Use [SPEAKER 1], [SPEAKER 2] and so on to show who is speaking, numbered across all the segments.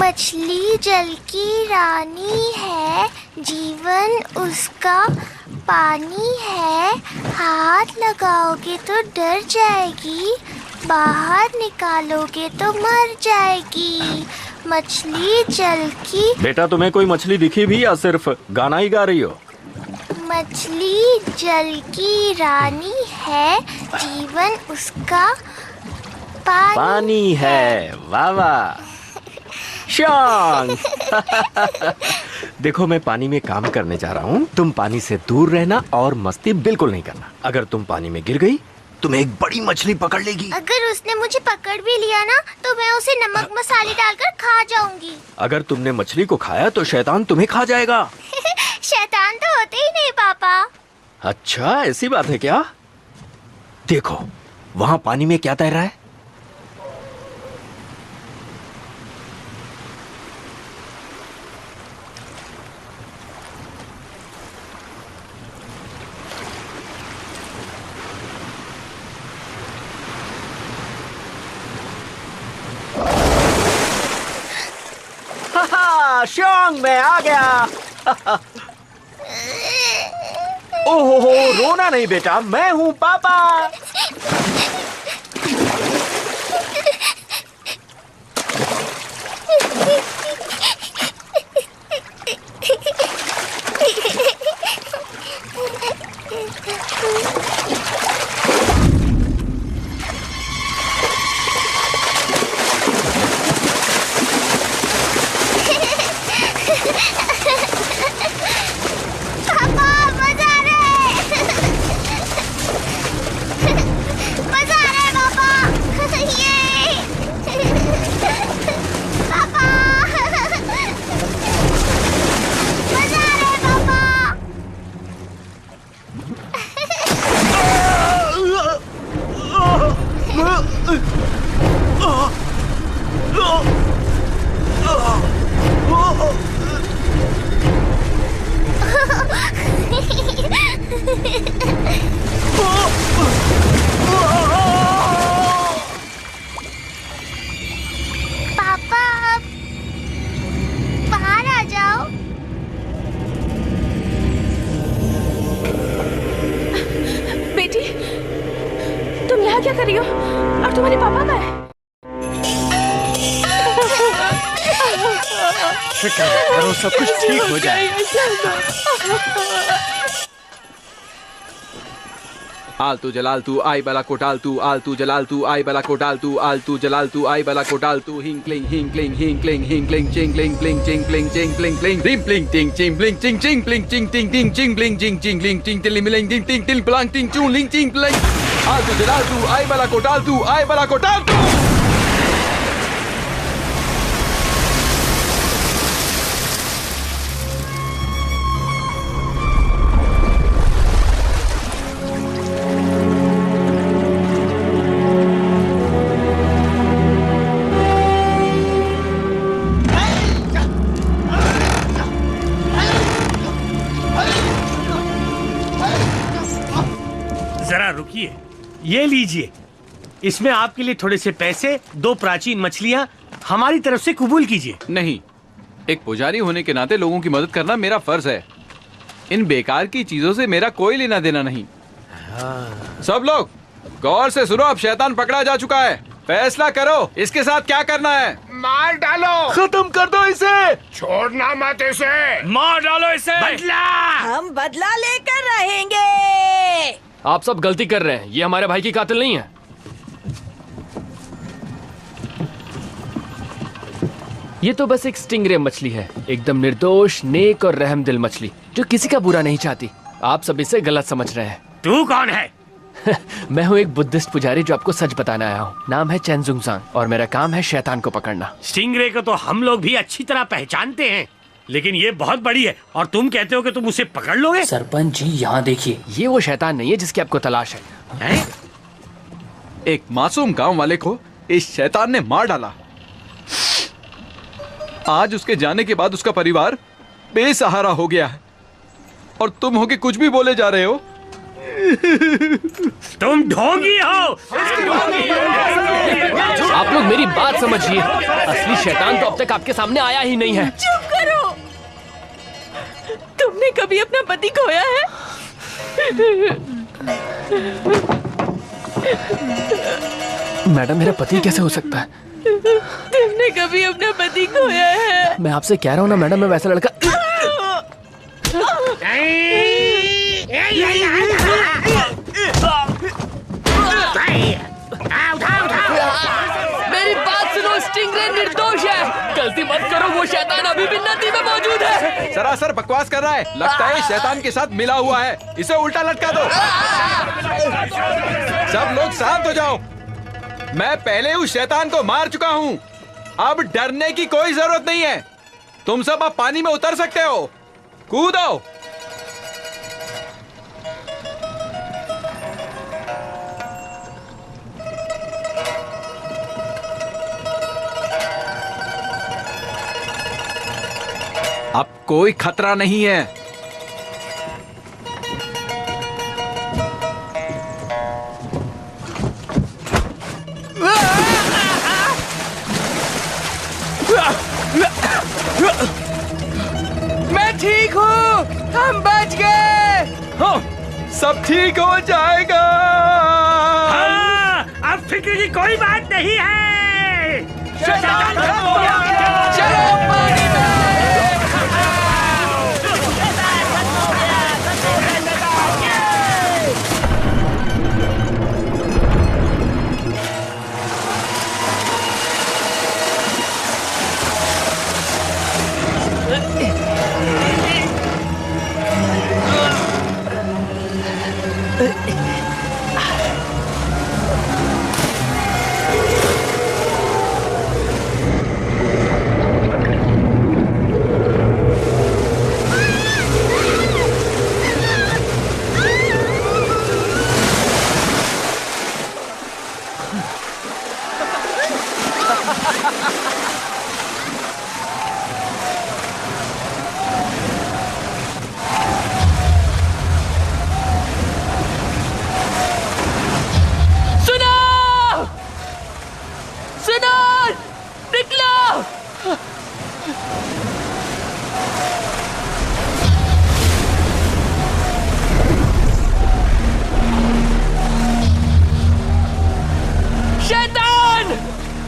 [SPEAKER 1] मछली जल की रानी है, जीवन उसका पानी है। हाथ लगाओगे तो डर जाएगी, बाहर निकालोगे तो मर जाएगी। मछली जल की।
[SPEAKER 2] बेटा, तुम्हें कोई मछली दिखी भी या सिर्फ गाना ही गा रही हो?
[SPEAKER 1] मछली जल की रानी है, जीवन उसका पानी
[SPEAKER 2] है। वाह वाह शांग। देखो, मैं पानी में काम करने जा रहा हूँ। तुम पानी से दूर रहना और मस्ती बिल्कुल नहीं करना। अगर तुम पानी में गिर गई तुम्हें एक बड़ी मछली पकड़ लेगी।
[SPEAKER 1] अगर उसने मुझे पकड़ भी लिया ना तो मैं उसे नमक मसाले डालकर खा जाऊंगी।
[SPEAKER 2] अगर तुमने मछली को खाया तो शैतान तुम्हें खा जाएगा।
[SPEAKER 1] शैतान तो होते ही नहीं पापा।
[SPEAKER 2] अच्छा, ऐसी बात है क्या? देखो, वहाँ पानी में क्या तैर रहा है? शांग, मैं आ गया। ओहो, रोना नहीं बेटा, मैं हूँ पापा।
[SPEAKER 3] क्या कर रही हो? और तुम्हारे पापा कहाँ हैं?
[SPEAKER 4] फिक्र मत करो, सब कुछ ठीक हो जाएगा।
[SPEAKER 5] आलतू जलालतू आई बला कोटालतू, आलतू जलालतू आई बला कोटालतू, आलतू जलालतू आई बला कोटालतू, हिंक्लिंग हिंक्लिंग हिंक्लिंग हिंक्लिंग चिंगलिंग प्लिंग चिंगलिंग चिंगलिंग प्लिंग रिम प्लिंग टिंग चिंगलिंग चिंग चिंग प्लिंग चिंग टिंग टिंग चिंगलिंग चिंग चिंगलिंग चिंग टिलिमिलिंग टिंग टिंग टिल प्लांग टिंग चूलिंग चिंग प्लिंग। आलतू जलालतू आई बला कोटालतू, आई बला कोटालतू।
[SPEAKER 4] रुकिए, ये लीजिए, इसमें आपके लिए थोड़े से पैसे, 2 प्राचीन मछलियां हमारी तरफ से कबूल कीजिए।
[SPEAKER 5] नहीं, एक पुजारी होने के नाते लोगों की मदद करना मेरा फर्ज है। इन बेकार की चीजों से मेरा कोई लेना देना नहीं। सब लोग गौर से सुनो, अब शैतान पकड़ा जा चुका है। फैसला करो, इसके साथ क्या करना है।
[SPEAKER 6] मार डालो,
[SPEAKER 5] खत्म कर दो इसे,
[SPEAKER 6] छोड़ना मत इसे,
[SPEAKER 4] मार डालो इसे। बदला,
[SPEAKER 3] हम बदला लेकर रहेंगे।
[SPEAKER 7] आप सब गलती कर रहे हैं, ये हमारे भाई की कातिल नहीं है। ये तो बस एक स्टिंगरे मछली है, एकदम निर्दोष, नेक और रहमदिल मछली जो किसी का बुरा नहीं चाहती। आप सब इसे गलत समझ रहे हैं।
[SPEAKER 4] तू कौन है?
[SPEAKER 7] मैं हूँ एक बुद्धिस्ट पुजारी जो आपको सच बताने आया हूँ। नाम है चेनजुंगसांग और मेरा काम है शैतान को पकड़ना।
[SPEAKER 4] स्टिंगरे को तो हम लोग भी अच्छी तरह पहचानते हैं, लेकिन ये बहुत बड़ी है और तुम कहते हो कि तुम उसे पकड़ लोगे?
[SPEAKER 7] सरपंच जी, यहाँ देखिए, ये वो शैतान नहीं है जिसकी आपको तलाश है।
[SPEAKER 5] एक मासूम गांव वाले को इस शैतान ने मार डाला। आज उसके जाने के बाद उसका परिवार बेसहारा हो गया है और तुम हो के कुछ भी बोले जा रहे हो।
[SPEAKER 4] तुम ढोंगी हो।
[SPEAKER 7] आप लोग मेरी बात समझिए, असली शैतान तो अब तक आपके सामने आया ही नहीं है।
[SPEAKER 3] चुप करो। तुमने कभी अपना पति खोया है?
[SPEAKER 7] मैडम, मेरा पति कैसे हो सकता है?
[SPEAKER 3] तुमने कभी अपना पति खोया है?
[SPEAKER 7] मैं आपसे कह रहा हूँ ना मैडम, मैं वैसा लड़का। मेरी बात सुनो, स्टिंगरे निर्दोष है। गलती मत करो, वो शैतान अभी भी नदी में मौजूद है।
[SPEAKER 5] सरासर बकवास कर रहा है, लगता है शैतान के साथ मिला हुआ है। इसे उल्टा लटका दो। सब लोग शांत हो जाओ। मैं पहले उस शैतान को मार चुका हूँ। अब डरने की कोई जरूरत नहीं है। तुम सब अब पानी में उतर सकते हो। कूदो। अब कोई खतरा नहीं है।
[SPEAKER 3] मैं ठीक हूँ, हम बच गए।
[SPEAKER 5] हाँ, सब ठीक हो जाएगा।
[SPEAKER 4] हाँ, अब फिक्र की कोई बात नहीं है।
[SPEAKER 3] चलो पानी में।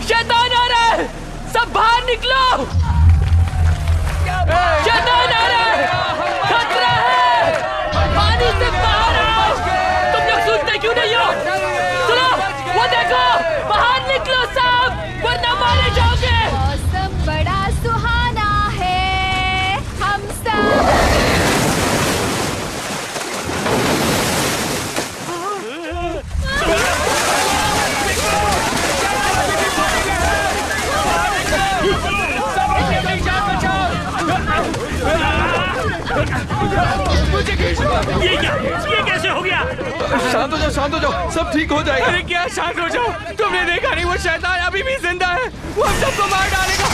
[SPEAKER 7] शैतान आ रहा है, सब बाहर निकलो। शैतान आ रहा है, खतरा है, पानी से बाहर आओ। तुम लोग सुनते क्यों नहीं हो? सुनो, वो देखो, बाहर निकलो सब, वरना मारे जाओगे।
[SPEAKER 1] मौसम बड़ा सुहाना है, हम सब
[SPEAKER 4] ये कैसे हो गया?
[SPEAKER 5] शांत हो जाओ, सब ठीक हो जाएगा।
[SPEAKER 3] अरे क्या शांत हो जाओ? तुमने देखा नहीं, वो शैतान अभी भी जिंदा है। वो हम सबको मार डालेगा।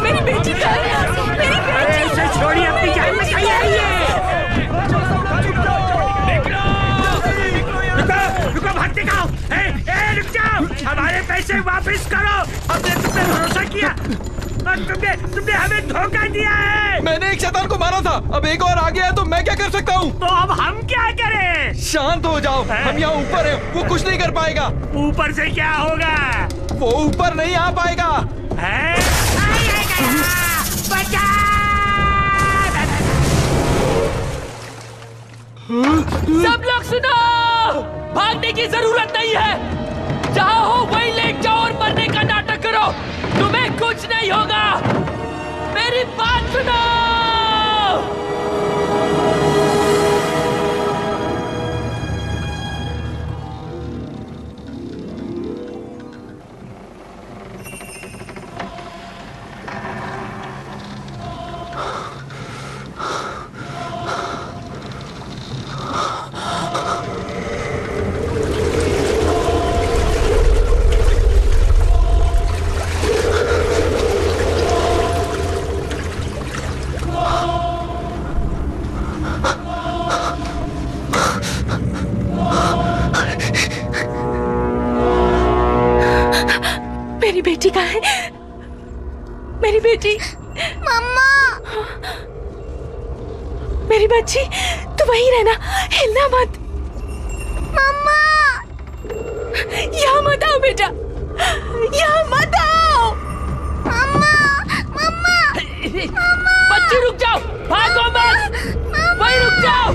[SPEAKER 3] मेरी बेटी मेरी बेटी।
[SPEAKER 4] इसे छोड़िए, अपनी जान बचाइए। रुको, भाग दिखाओ। रुक जाओ, हमारे पैसे वापस करो। हमने तुम पे भरोसा किया और तुमने हमें धोखा दिया है।
[SPEAKER 5] मैंने एक शैतान को मारा था, अब एक और आ गया है तो मैं क्या कर सकता हूँ?
[SPEAKER 4] तो अब हम क्या करें?
[SPEAKER 5] शांत हो जाओ, हम यहाँ ऊपर हैं, वो कुछ नहीं कर पाएगा।
[SPEAKER 4] ऊपर से क्या होगा?
[SPEAKER 5] वो ऊपर नहीं आ पाएगा।
[SPEAKER 7] सब लोग सुनो, भागने की जरूरत नहीं है। जहाँ हो वहीं लेट जाओ और मरने का नाटक करो, तुम्हें कुछ नहीं होगा। मेरी बात सुनो। बेटी कहाँ है? मेरी बेटी।
[SPEAKER 1] मम्मा।
[SPEAKER 7] मेरी बच्ची, तू वहीं रहना, हिलना मत।
[SPEAKER 1] मम्मा।
[SPEAKER 7] यहाँ मत आओ बेटा, यहाँ मत आओ।
[SPEAKER 1] मम्मा। मम्मा।
[SPEAKER 7] बच्ची रुक जाओ, भागो मत, वहीं रुक जाओ।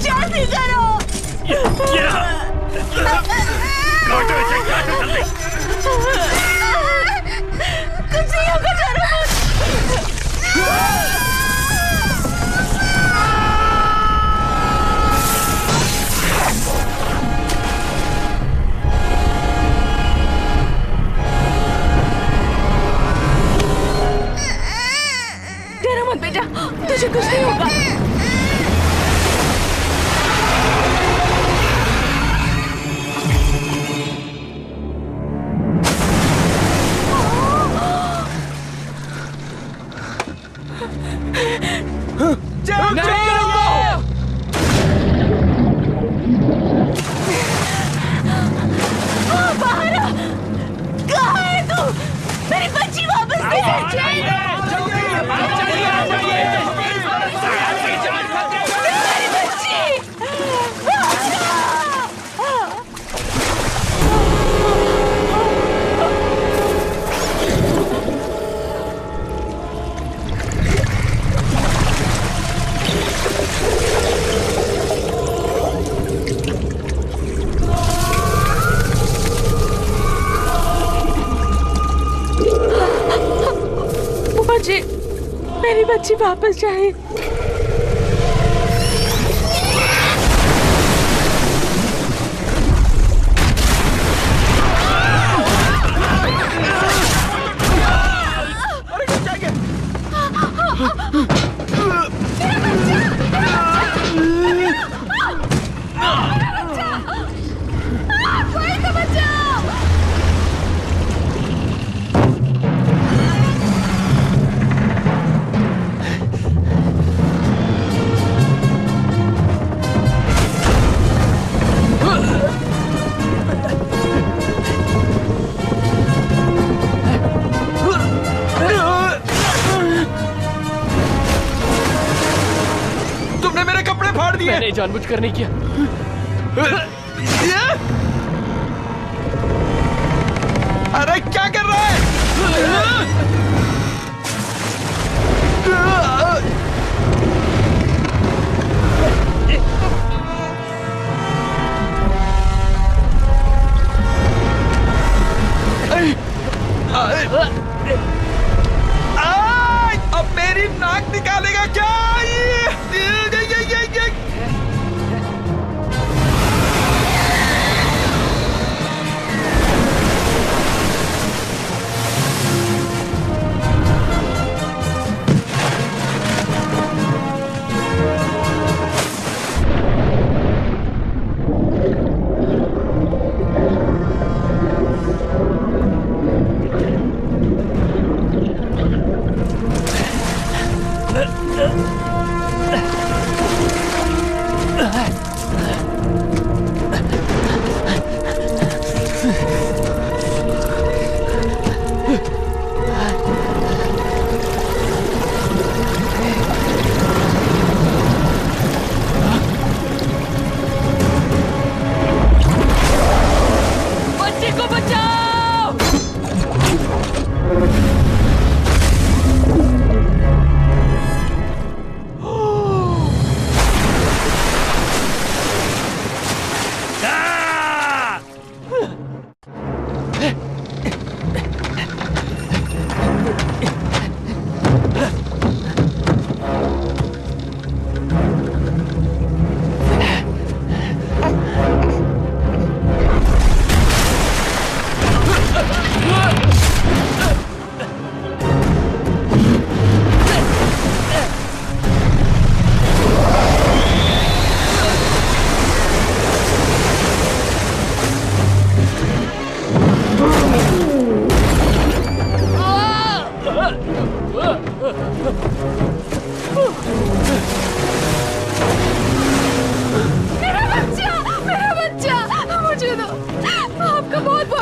[SPEAKER 1] जल्दी करो। कुछ नहीं होगा, डरो मत।
[SPEAKER 7] डरो मत बेटा, तुझे कुछ नहीं होगा।
[SPEAKER 1] मेरी बच्ची वापस ले
[SPEAKER 7] मुझे मेरी बच्ची वापस जाए।
[SPEAKER 3] मैंने जानबूझकर नहीं किया।
[SPEAKER 5] अरे क्या कर रहा है? अब मेरी नाक निकालेगा क्या?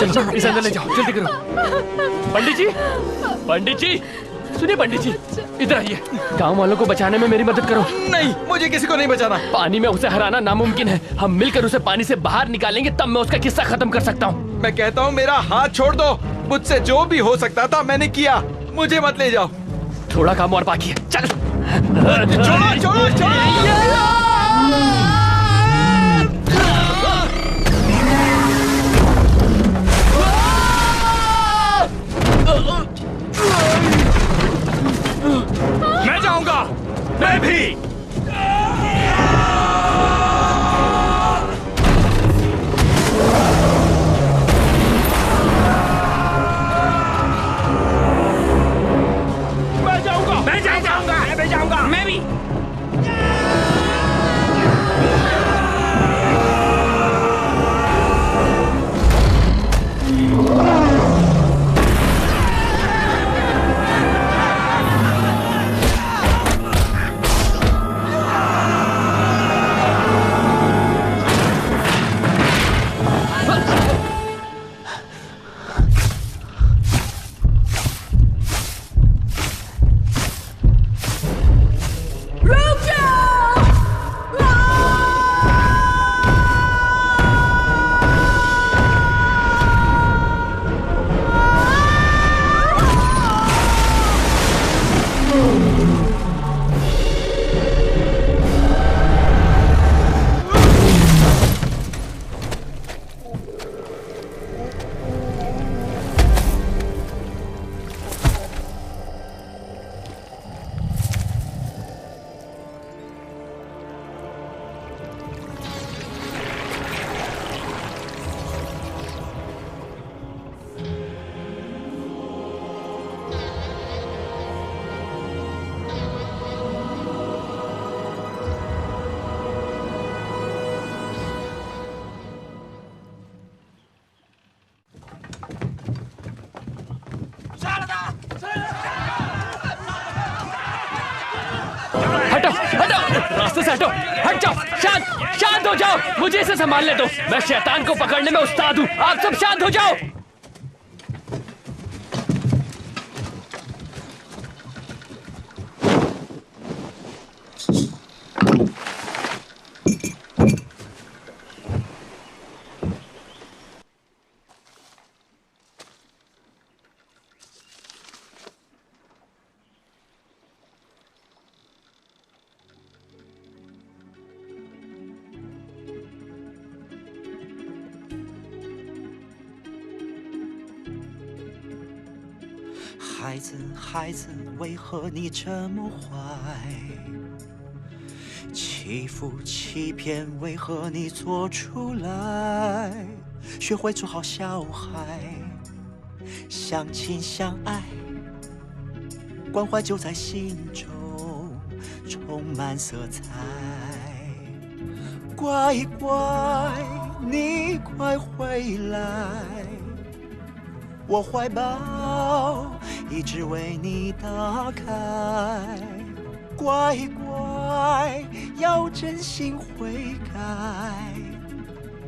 [SPEAKER 7] चलो इसे अंदर ले जाओ, जल्दी करो। पंडित जी सुनिए पंडित जी, इधर आइए। गांव वालों को बचाने में मेरी मदद करो।
[SPEAKER 5] नहीं, मुझे किसी को नहीं बचाना।
[SPEAKER 7] पानी में उसे हराना नामुमकिन है। हम मिलकर उसे पानी से बाहर निकालेंगे, तब मैं उसका किस्सा खत्म कर सकता हूँ।
[SPEAKER 5] मैं कहता हूँ मेरा हाथ छोड़ दो। मुझसे जो भी हो सकता था मैंने किया, मुझे मत ले जाओ।
[SPEAKER 7] थोड़ा काम और बाकी है, चल।
[SPEAKER 5] छोड़ो छोड़ो छोड़ो।
[SPEAKER 3] मैं जाऊंगा। मैं भी।
[SPEAKER 4] मैं जाऊंगा।
[SPEAKER 3] मैं भी।
[SPEAKER 7] रास्ते से हटो, हट जाओ, शांत हो जाओ। मुझे इसे संभालने दो। मैं शैतान को पकड़ने में उस्ताद हूँ। आप सब शांत हो जाओ।
[SPEAKER 8] 孩子，孩子，为何你这么坏？欺负欺骗，为何你做出来？学会做好小孩，相亲相爱，关怀就在心中，充满色彩。乖乖，你快回来，我怀抱一直为你打开，乖乖，要真心悔改，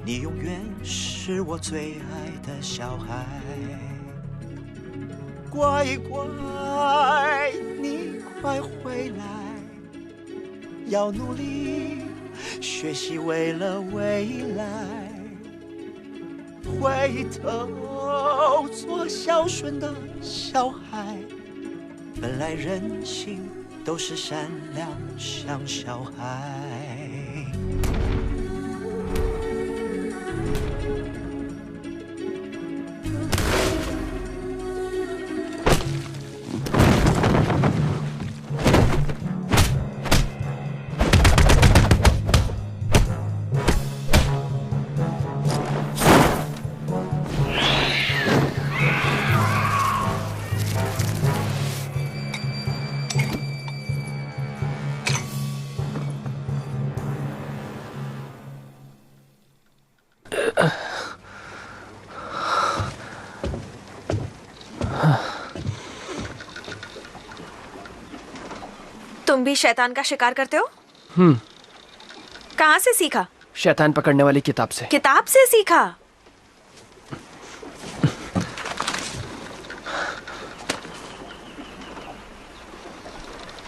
[SPEAKER 8] 你永远是我最爱的小孩。乖乖，你快回来，要努力学习，为了未来，回头做孝顺的小孩，本来人性都是善良，像小孩。
[SPEAKER 9] तुम भी शैतान का शिकार करते हो? कहाँ से सीखा?
[SPEAKER 7] शैतान पकड़ने वाली किताब से।
[SPEAKER 9] किताब से सीखा?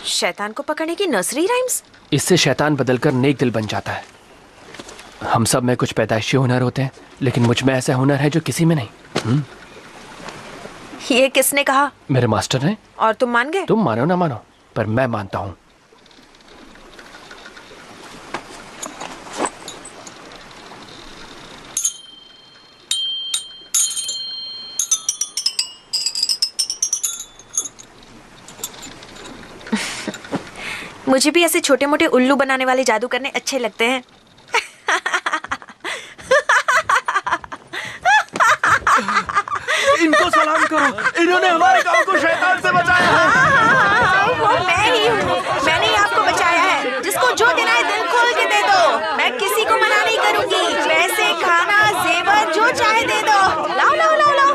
[SPEAKER 9] शैतान को पकड़ने की नर्सरी राइम्स?
[SPEAKER 7] इससे शैतान बदलकर नेक दिल बन जाता है। हम सब में कुछ पैदाइशी हुनर होते हैं, लेकिन मुझ में ऐसा हुनर है जो किसी में नहीं।
[SPEAKER 9] ये किसने कहा?
[SPEAKER 7] मेरे मास्टर ने।
[SPEAKER 9] और तुम मान गए?
[SPEAKER 7] तुम मानो ना मानो, पर मैं मानता हूँ।
[SPEAKER 9] मुझे भी ऐसे छोटे मोटे उल्लू बनाने वाले जादू करने अच्छे लगते हैं।
[SPEAKER 2] इनको सलाम करो, इन्होंने हमारे गांव को शैतान से बचाया है।
[SPEAKER 9] वो मैं ही हूँ, मैंने ही आपको बचाया है। जिसको जो देना है दिल खोल के दे दो, मैं किसी को मना नहीं करूंगी। पैसे, खाना, जेवर जो चाहे दे दो। लाओ लाओ लाओ लाओ।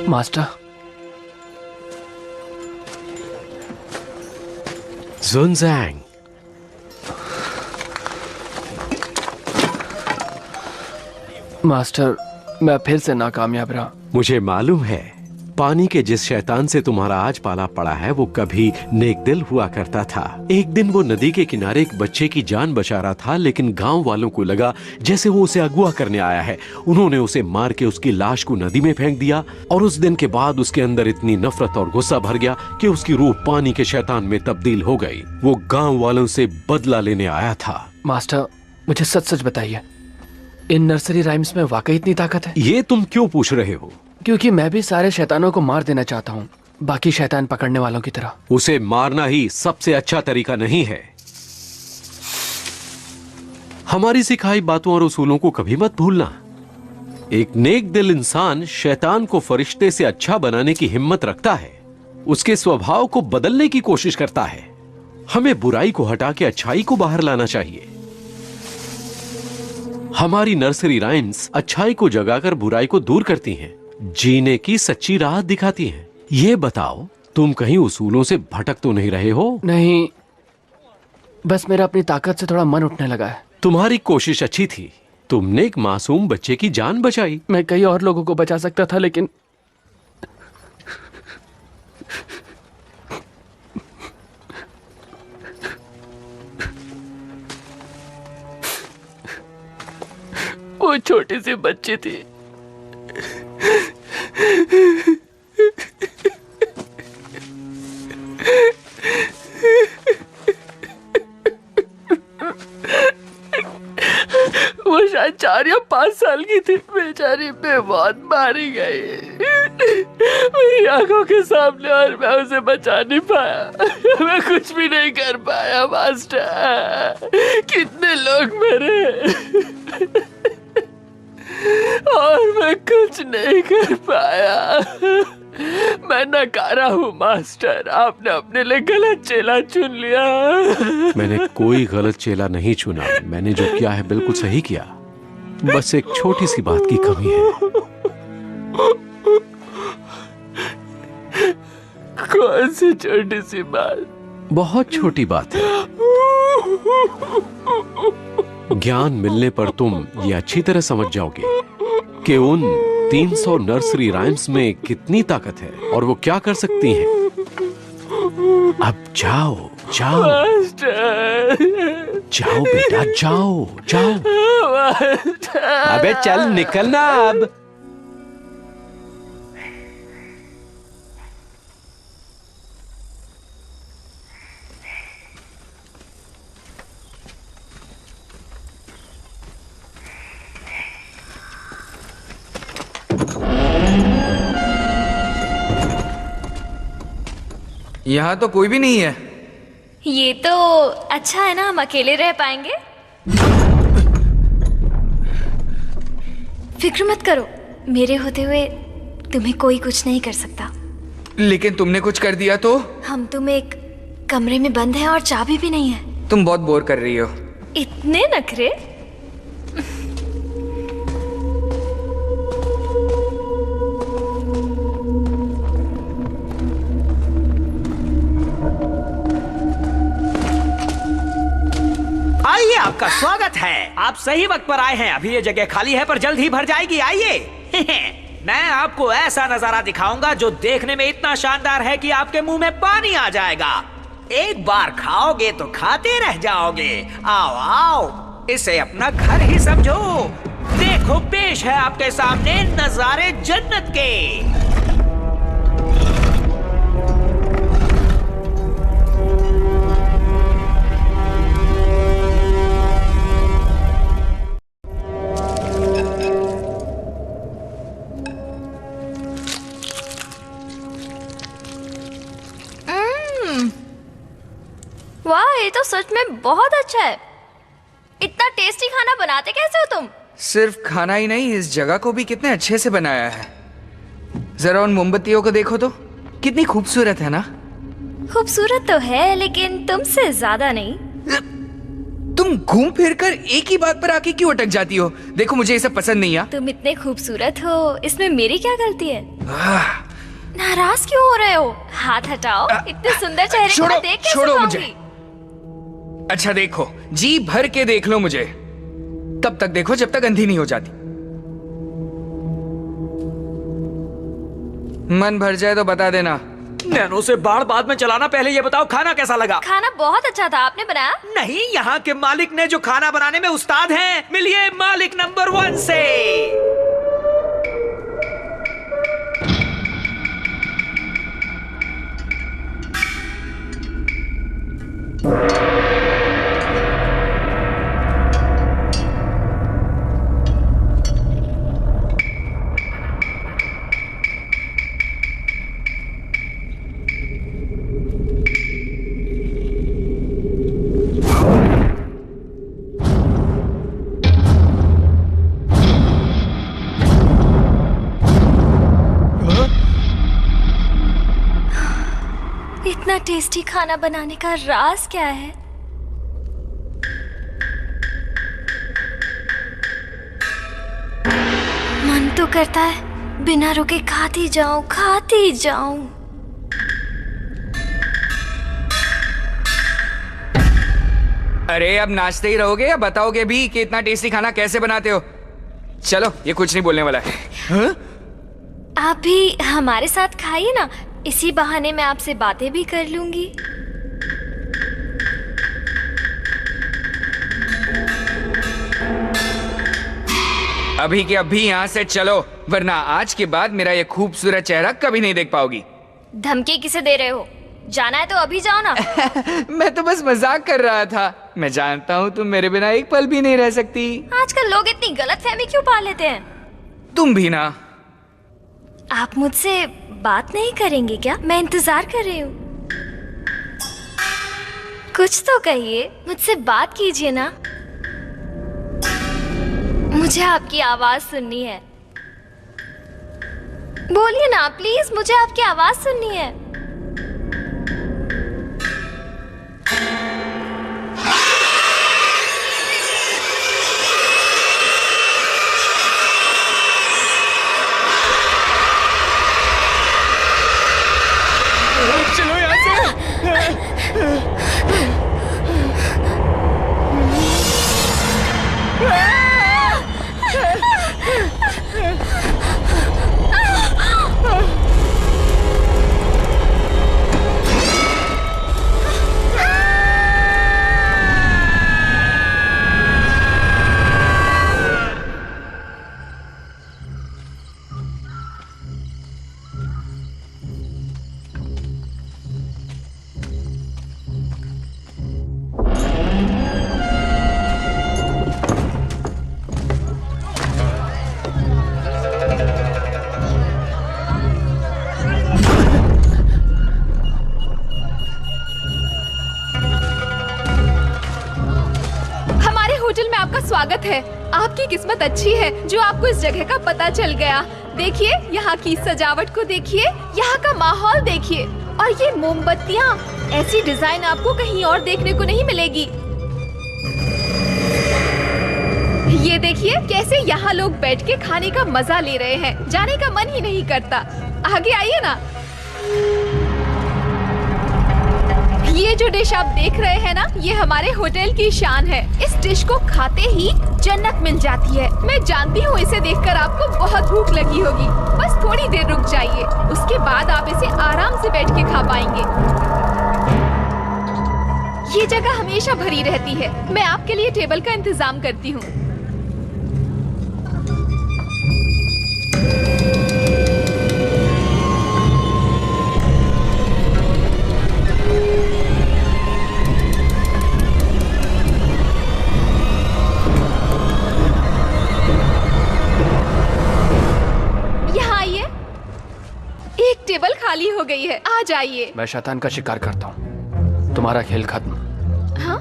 [SPEAKER 7] मास्टर,
[SPEAKER 10] जुनजैंग,
[SPEAKER 7] मास्टर मैं फिर से नाकामयाब रहा।
[SPEAKER 10] मुझे मालूम है पानी के जिस शैतान से तुम्हारा आज पाला पड़ा है वो कभी नेक दिल हुआ करता था। एक दिन वो नदी के किनारे एक बच्चे की जान बचा रहा था, लेकिन गांव वालों को लगा जैसे वो उसे अगवा करने आया है। उन्होंने उसे मार के उसकी लाश को नदी में फेंक दिया और उस दिन के बाद उसके अंदर इतनी नफरत और गुस्सा भर गया कि उसकी रूह पानी के शैतान में तब्दील हो गई। वो गाँव वालों से बदला लेने आया था।
[SPEAKER 7] मास्टर मुझे सच सच बताइए, इन नर्सरी राइम्स में वाकई इतनी ताकत है?
[SPEAKER 10] ये तुम क्यों पूछ रहे हो?
[SPEAKER 7] क्योंकि मैं भी सारे शैतानों को मार देना चाहता हूँ, बाकी शैतान पकड़ने वालों की तरह।
[SPEAKER 10] उसे मारना ही सबसे अच्छा तरीका नहीं है। हमारी सिखाई बातों और उसूलों को कभी मत भूलना। एक नेक दिल इंसान शैतान को फरिश्ते से अच्छा बनाने की हिम्मत रखता है, उसके स्वभाव को बदलने की कोशिश करता है। हमें बुराई को हटा के अच्छाई को बाहर लाना चाहिए। हमारी नर्सरी राइम्स अच्छाई को जगाकर बुराई को दूर करती हैं, जीने की सच्ची राह दिखाती हैं। ये बताओ, तुम कहीं उसूलों से भटक तो नहीं रहे हो?
[SPEAKER 7] नहीं, बस मेरा अपनी ताकत से थोड़ा मन उठने लगा है।
[SPEAKER 10] तुम्हारी कोशिश अच्छी थी, तुमने एक मासूम बच्चे की जान बचाई।
[SPEAKER 7] मैं कई और लोगों को बचा सकता था, लेकिन वो छोटी सी बच्ची थी। वो शायद 4 या 5 साल की थी। बेचारी पे बहुत मारी गई मेरी आंखों के सामने, और मैं उसे बचा नहीं पाया। मैं कुछ भी नहीं कर पाया मास्टर। कितने लोग मरे और मैं कुछ नहीं कर पाया। मैं नकारा हूँ मास्टर, आपने अपने लिए गलत चेला चुन लिया।
[SPEAKER 10] मैंने कोई गलत चेला नहीं चुना। मैंने जो किया है बिल्कुल सही किया। बस एक छोटी सी बात की कमी है।
[SPEAKER 7] कौन सी छोटी सी बात?
[SPEAKER 10] बहुत छोटी बात है। ज्ञान मिलने पर तुम ये अच्छी तरह समझ जाओगे कि उन 300 नर्सरी राइम्स में कितनी ताकत है और वो क्या कर सकती हैं। अब जाओ जाओ जाओ बेटा, जाओ जाओ। अबे चल निकलना अब।
[SPEAKER 3] यहाँ तो कोई भी नहीं है।
[SPEAKER 1] ये तो अच्छा है ना, हम अकेले रह पाएंगे। फिक्र मत करो, मेरे होते हुए तुम्हें कोई कुछ नहीं कर सकता।
[SPEAKER 3] लेकिन तुमने कुछ कर दिया तो?
[SPEAKER 1] हम तुम एक कमरे में बंद हैं और चाबी भी नहीं है।
[SPEAKER 3] तुम बहुत बोर कर रही हो।
[SPEAKER 1] इतने नखरे?
[SPEAKER 4] आपका स्वागत है। आप सही वक्त पर आए हैं। अभी ये जगह खाली है पर जल्द ही भर जाएगी। आइए। मैं आपको ऐसा नजारा दिखाऊंगा जो देखने में इतना शानदार है कि आपके मुंह में पानी आ जाएगा। एक बार खाओगे तो खाते रह जाओगे। आओ आओ, इसे अपना घर ही समझो। देखो, पेश है आपके सामने नजारे जन्नत के।
[SPEAKER 1] वाह, ये तो सच में बहुत अच्छा है। इतना टेस्टी खाना बनाते कैसे हो तुम?
[SPEAKER 3] सिर्फ खाना ही नहीं, इस जगह को भी कितने अच्छे से बनाया है। जरा उन मोमबत्तियों को देखो तो, कितनी खूबसूरत है ना।
[SPEAKER 1] खूबसूरत तो है, लेकिन तुमसे ज्यादा नहीं।
[SPEAKER 3] तुम घूम फिर कर एक ही बात पर आके क्यों अटक जाती हो? देखो, मुझे ये सब पसंद नहीं है।
[SPEAKER 1] तुम इतने खूबसूरत हो, इसमें मेरी क्या गलती है? नाराज क्यों हो रहे हो? हाथ हटाओ। इतने सुंदर चेहरे को देख कैसे
[SPEAKER 3] छोड़ो
[SPEAKER 1] खाऊंगी?
[SPEAKER 3] मुझे। अच्छा देखो, जी भर के देख लो मुझे। तब तक देखो जब तक अंधी नहीं हो जाती। मन भर जाए तो बता देना।
[SPEAKER 4] नैनो से बाढ़ बाद में चलाना। पहले ये बताओ, खाना कैसा लगा?
[SPEAKER 1] खाना बहुत अच्छा था। आपने बनाया?
[SPEAKER 4] नहीं, यहाँ के मालिक ने, जो खाना बनाने में उस्ताद हैं। मिलिए मालिक नंबर 1 से।
[SPEAKER 1] इतना टेस्टी खाना बनाने का राज क्या है? मन तो करता है बिना रुके खाती जाऊं, खाती जाऊं।
[SPEAKER 3] अरे अब नाचते ही रहोगे या बताओगे भी कि इतना टेस्टी खाना कैसे बनाते हो? चलो, ये कुछ नहीं बोलने वाला है। हाँ?
[SPEAKER 1] आप भी हमारे साथ खाइए ना, इसी बहाने मैं आपसे बातें भी कर लूंगी।
[SPEAKER 3] अभी के अभी यहाँ से चलो, वरना आज के बाद मेरा ये खूबसूरत चेहरा कभी नहीं देख पाओगी।
[SPEAKER 1] धमकी किसे दे रहे हो? जाना है तो अभी जाओ ना।
[SPEAKER 3] मैं तो बस मजाक कर रहा था। मैं जानता हूँ तुम मेरे बिना एक पल भी नहीं रह सकती।
[SPEAKER 1] आजकल लोग इतनी गलतफहमी क्यों पा लेते हैं?
[SPEAKER 3] तुम भी ना।
[SPEAKER 1] आप मुझसे बात नहीं करेंगे क्या? मैं इंतजार कर रही हूँ। कुछ तो कहिए, मुझसे बात कीजिए ना। मुझे आपकी आवाज सुननी है। बोलिए ना प्लीज, मुझे आपकी आवाज सुननी है।
[SPEAKER 3] चलो यहाँ से।
[SPEAKER 11] स्वागत है। आपकी किस्मत अच्छी है जो आपको इस जगह का पता चल गया। देखिए, यहाँ की सजावट को देखिए, यहाँ का माहौल देखिए, और ये मोमबत्तियाँ, ऐसी डिजाइन आपको कहीं और देखने को नहीं मिलेगी। ये देखिए कैसे यहाँ लोग बैठ के खाने का मजा ले रहे हैं। जाने का मन ही नहीं करता। आगे आइए ना। ये जो डिश आप देख रहे हैं ना, ये हमारे होटल की शान है। इस डिश को खाते ही जन्नत मिल जाती है। मैं जानती हूँ इसे देखकर आपको बहुत भूख लगी होगी। बस थोड़ी देर रुक जाइए, उसके बाद आप इसे आराम से बैठ के खा पाएंगे। ये जगह हमेशा भरी रहती है। मैं आपके लिए टेबल का इंतजाम करती हूँ। टेबल खाली हो गई है, आ जाइए।
[SPEAKER 3] मैं शैतान का शिकार करता हूँ, तुम्हारा खेल खत्म।
[SPEAKER 11] हाँ?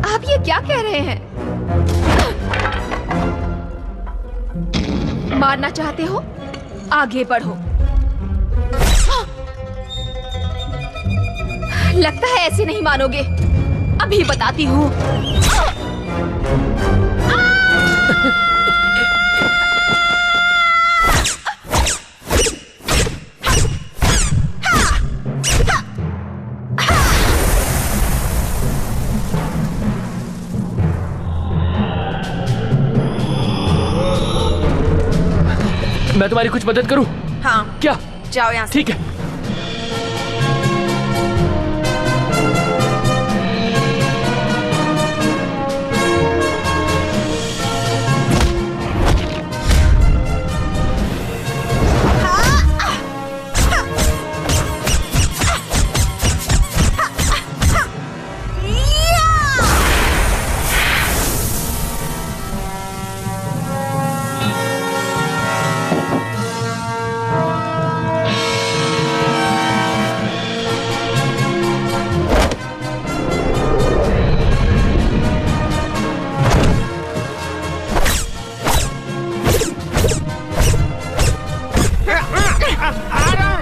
[SPEAKER 11] आप ये क्या कह रहे हैं? मारना चाहते हो? आगे बढ़ो। लगता है ऐसे नहीं मानोगे। अभी बताती हूँ।
[SPEAKER 7] मैं तुम्हारी कुछ मदद करूं?
[SPEAKER 9] हाँ।
[SPEAKER 7] क्या?
[SPEAKER 9] जाओ यहाँ से।
[SPEAKER 7] ठीक है।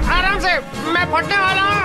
[SPEAKER 6] आराम से, मैं फटने वाला हूँ।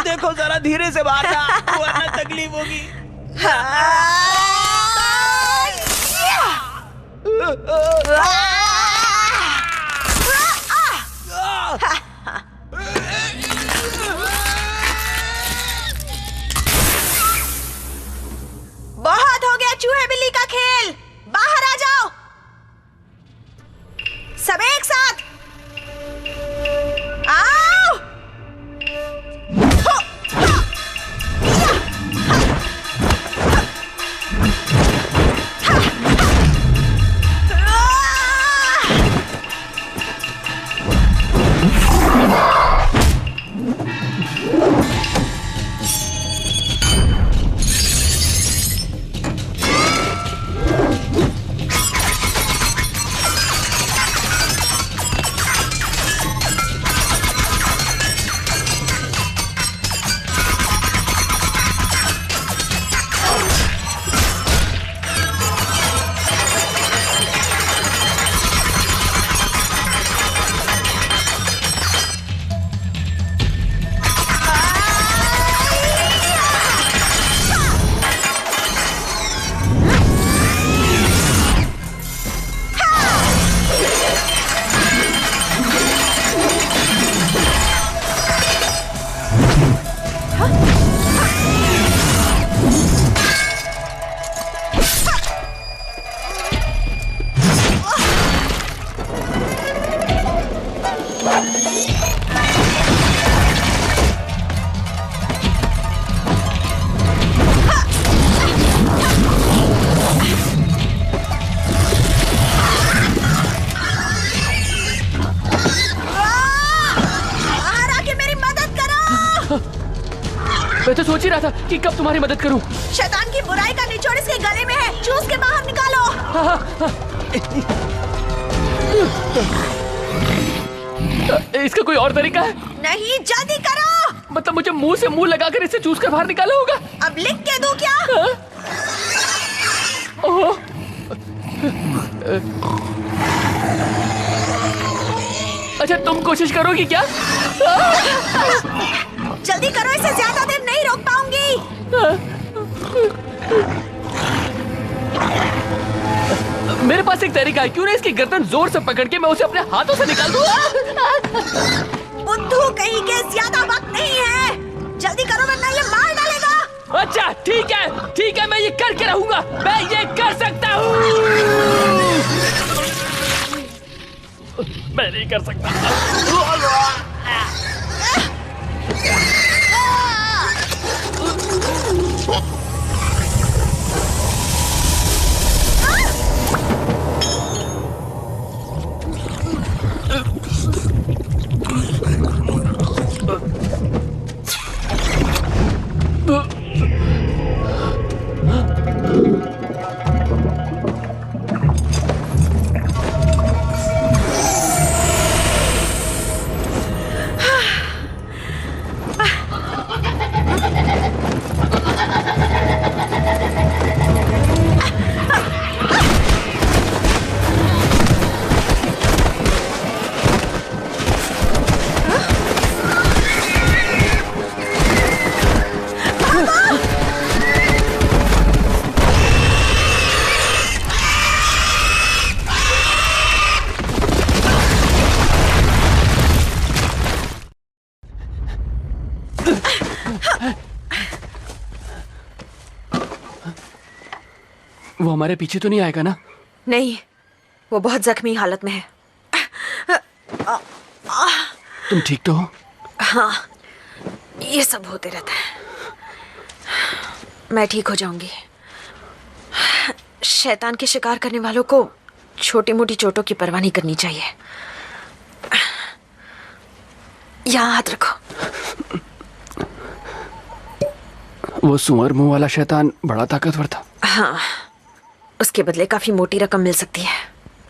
[SPEAKER 4] देखो जरा धीरे से मारना, वरना तकलीफ होगी।
[SPEAKER 9] बहुत हो गया चूहे बिल्ली का खेल, बाहर आ जाओ सब एक साथ। आओ।
[SPEAKER 7] मैं तो सोच ही रहा था कि कब तुम्हारी मदद करूं।
[SPEAKER 9] शैतान की बुराई का निचोड़ इसके गले में है, चूस के बाहर निकालो।
[SPEAKER 7] इसका कोई और तरीका है?
[SPEAKER 9] नहीं, जल्दी करो।
[SPEAKER 7] मतलब मुझे मुंह से मुंह लगाकर इसे चूस कर बाहर निकाला होगा?
[SPEAKER 9] अब लिख के दूं क्या?
[SPEAKER 7] ओह, अच्छा तुम कोशिश करोगी क्या?
[SPEAKER 9] जल्दी करो, इसे ज्यादा देर नहीं रोक पाऊंगी।
[SPEAKER 7] मेरे पास एक तरीका है, क्यों ना इसकी गर्दन जोर से पकड़ के मैं उसे अपने हाथों से निकाल दूं?
[SPEAKER 9] बुद्धू कहीं के, ज्यादा वक्त नहीं है, जल्दी करो वरना ये मार डालेगा।
[SPEAKER 7] अच्छा ठीक है, मैं ये करके रहूंगा, मैं ये कर सकता हूँ। मैं नहीं कर सकता। वो हमारे पीछे तो नहीं आएगा ना?
[SPEAKER 9] नहीं, वो बहुत जख्मी हालत में है।
[SPEAKER 7] तुम ठीक तो हो?
[SPEAKER 9] हाँ, ये सब होते रहता है, मैं ठीक हो जाऊंगी। शैतान के शिकार करने वालों को छोटी मोटी चोटों की परवाह नहीं करनी चाहिए। यहाँ हाथ रखो।
[SPEAKER 7] वो सुअर मुंह वाला शैतान बड़ा ताकतवर था।
[SPEAKER 9] हाँ, उसके बदले काफी मोटी रकम मिल सकती है।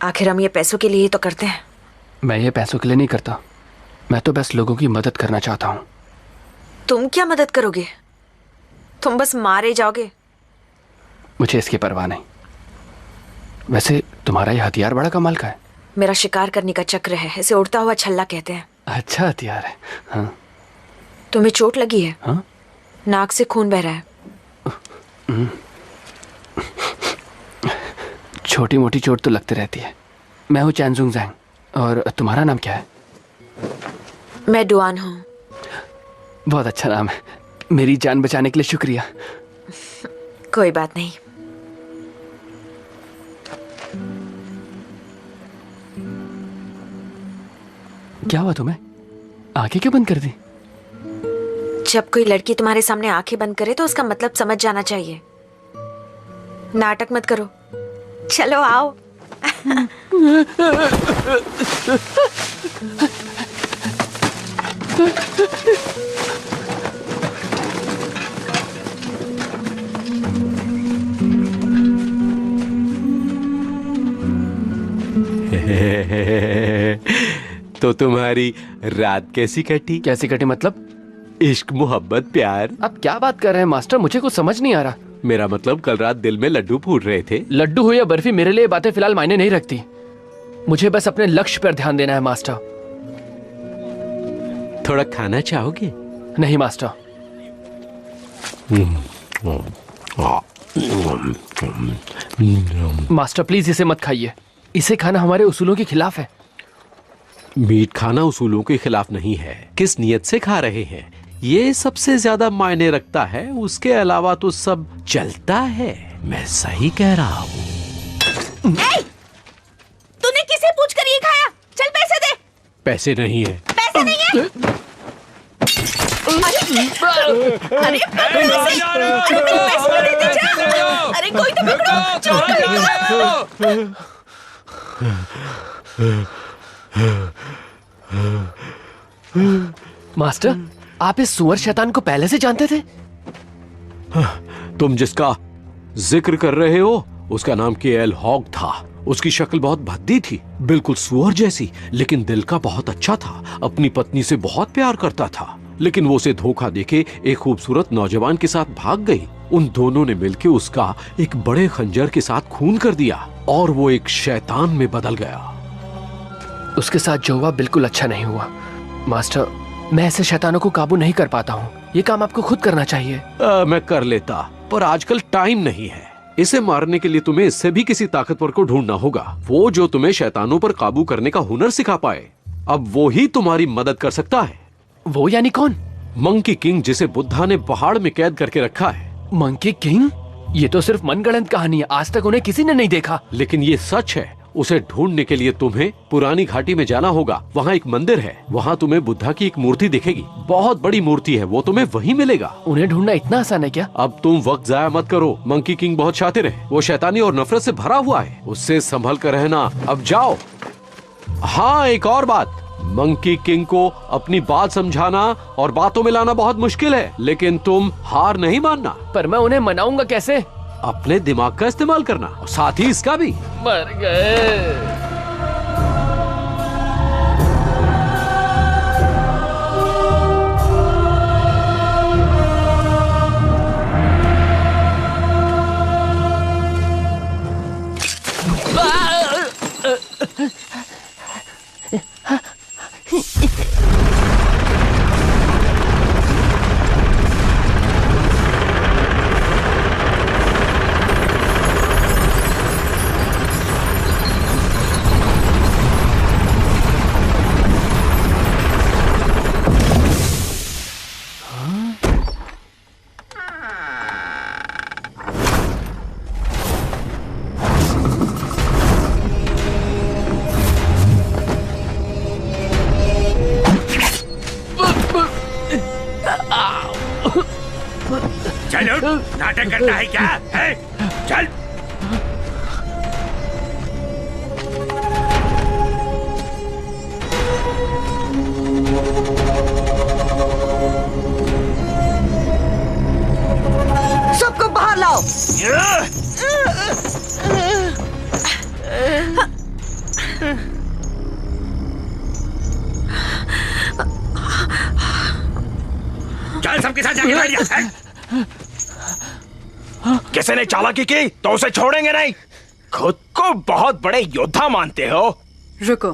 [SPEAKER 9] आखिर हम ये पैसों के लिए ही तो करते हैं।
[SPEAKER 7] मैं ये पैसों के लिए नहीं करता, मैं तो बस लोगों की मदद करना चाहता हूँ।
[SPEAKER 9] तुम क्या मदद करोगे? तुम बस मारे जाओगे।
[SPEAKER 7] मुझे इसकी परवाह नहीं। वैसे तुम्हारा ये हथियार बड़ा कमाल का है।
[SPEAKER 9] मेरा शिकार करने का चक्र है, इसे उड़ता हुआ छल्ला कहते हैं।
[SPEAKER 7] अच्छा हथियार है। हाँ।
[SPEAKER 9] तुम्हें चोट लगी है?
[SPEAKER 7] हाँ?
[SPEAKER 9] नाक से खून बह रहा है।
[SPEAKER 7] छोटी मोटी चोट तो लगती रहती है। मैं हूँ चैनजुंग जैंग। और तुम्हारा नाम क्या है?
[SPEAKER 9] मैं डुआन हूँ।
[SPEAKER 7] बहुत अच्छा नाम है। मेरी जान बचाने के लिए शुक्रिया।
[SPEAKER 9] कोई बात नहीं।
[SPEAKER 7] क्या हुआ तुम्हें? आंखें क्यों बंद कर दी?
[SPEAKER 9] जब कोई लड़की तुम्हारे सामने आंखें बंद करे तो उसका मतलब समझ जाना चाहिए। नाटक मत करो, चलो आओ।
[SPEAKER 10] तो तुम्हारी रात कैसी कटी?
[SPEAKER 7] कैसी कटी मतलब?
[SPEAKER 10] इश्क, मोहब्बत, प्यार।
[SPEAKER 7] अब क्या बात कर रहे हैं मास्टर? मुझे कुछ समझ नहीं आ रहा।
[SPEAKER 10] मेरा मतलब कल रात दिल में लड्डू फूट रहे थे।
[SPEAKER 7] लड्डू हो या बर्फी, मेरे लिए बातें फिलहाल मायने नहीं रखती। मुझे बस अपने लक्ष्य पर ध्यान देना है मास्टर।
[SPEAKER 10] थोड़ा खाना चाहोगे?
[SPEAKER 7] नहीं मास्टर। मास्टर प्लीज इसे मत खाइए। इसे खाना हमारे उसूलों के खिलाफ है।
[SPEAKER 10] मीट खाना उसूलों के खिलाफ नहीं है। किस नियत से खा रहे हैं, ये सबसे ज्यादा मायने रखता है। उसके अलावा तो सब चलता है। मैं सही कह रहा हूँ।
[SPEAKER 9] तूने किसे पूछकर ये खाया? चल पैसे दे।
[SPEAKER 10] पैसे नहीं है।
[SPEAKER 9] पैसे नहीं है? अरे पैसे तो देते जा। अरे कोई तो पकड़ो, चोर
[SPEAKER 7] मास्टर, आप इस सुअर शैतान को पहले से जानते थे?
[SPEAKER 10] तुम जिसका जिक्र कर रहे हो उसका नाम केएल हॉग था। उसकी शक्ल बहुत भद्दी थी, बिल्कुल सुअर जैसी, लेकिन दिल का बहुत अच्छा था। अपनी पत्नी से बहुत प्यार करता था, लेकिन वो उसे धोखा देके एक खूबसूरत नौजवान के साथ भाग गई। उन दोनों ने मिलकर उसका एक बड़े खंजर के साथ खून कर दिया और वो एक शैतान में बदल गया।
[SPEAKER 12] उसके साथ जो हुआ बिल्कुल अच्छा नहीं हुआ मास्टर। मैं ऐसे शैतानों को काबू नहीं कर पाता हूँ। ये काम आपको खुद करना चाहिए।
[SPEAKER 10] मैं कर लेता, पर आजकल टाइम नहीं है। इसे मारने के लिए तुम्हें इससे भी किसी ताकतवर को ढूंढना होगा, वो जो तुम्हें शैतानों पर काबू करने का हुनर सिखा पाए। अब वो ही तुम्हारी मदद कर सकता है।
[SPEAKER 12] वो यानी कौन?
[SPEAKER 10] मंकी किंग, जिसे बुद्धा ने पहाड़ में कैद करके रखा है।
[SPEAKER 12] Monkey king? ये तो सिर्फ मनगढ़ंत कहानी है, आज तक उन्हें किसी ने नहीं देखा।
[SPEAKER 10] लेकिन ये सच है। उसे ढूंढने के लिए तुम्हें पुरानी घाटी में जाना होगा। वहाँ एक मंदिर है, वहाँ तुम्हें बुद्धा की एक मूर्ति दिखेगी। बहुत बड़ी मूर्ति है, वो तुम्हें वहीं मिलेगा।
[SPEAKER 12] उन्हें ढूंढना इतना आसान है क्या?
[SPEAKER 10] अब तुम वक्त जाया मत करो। मंकी किंग बहुत शातिर है, वो शैतानी और नफरत से भरा हुआ है। उससे संभल कर रहना। अब जाओ। हाँ, एक और बात, मंकी किंग को अपनी बात समझाना और बातों में लाना बहुत मुश्किल है, लेकिन तुम हार नहीं मानना।
[SPEAKER 12] पर मैं उन्हें मनाऊंगा कैसे?
[SPEAKER 10] अपने दिमाग का इस्तेमाल करना और साथ ही इसका भी।
[SPEAKER 12] मर गए।
[SPEAKER 13] चलो, नाटक करता है क्या? है? चल।
[SPEAKER 9] सबको बाहर लाओ।
[SPEAKER 13] चल, सबके साथ जाके बैठ जा।
[SPEAKER 2] किसी ने चालाकी की तो उसे छोड़ेंगे नहीं। खुद को बहुत बड़े योद्धा मानते हो।
[SPEAKER 14] रुको,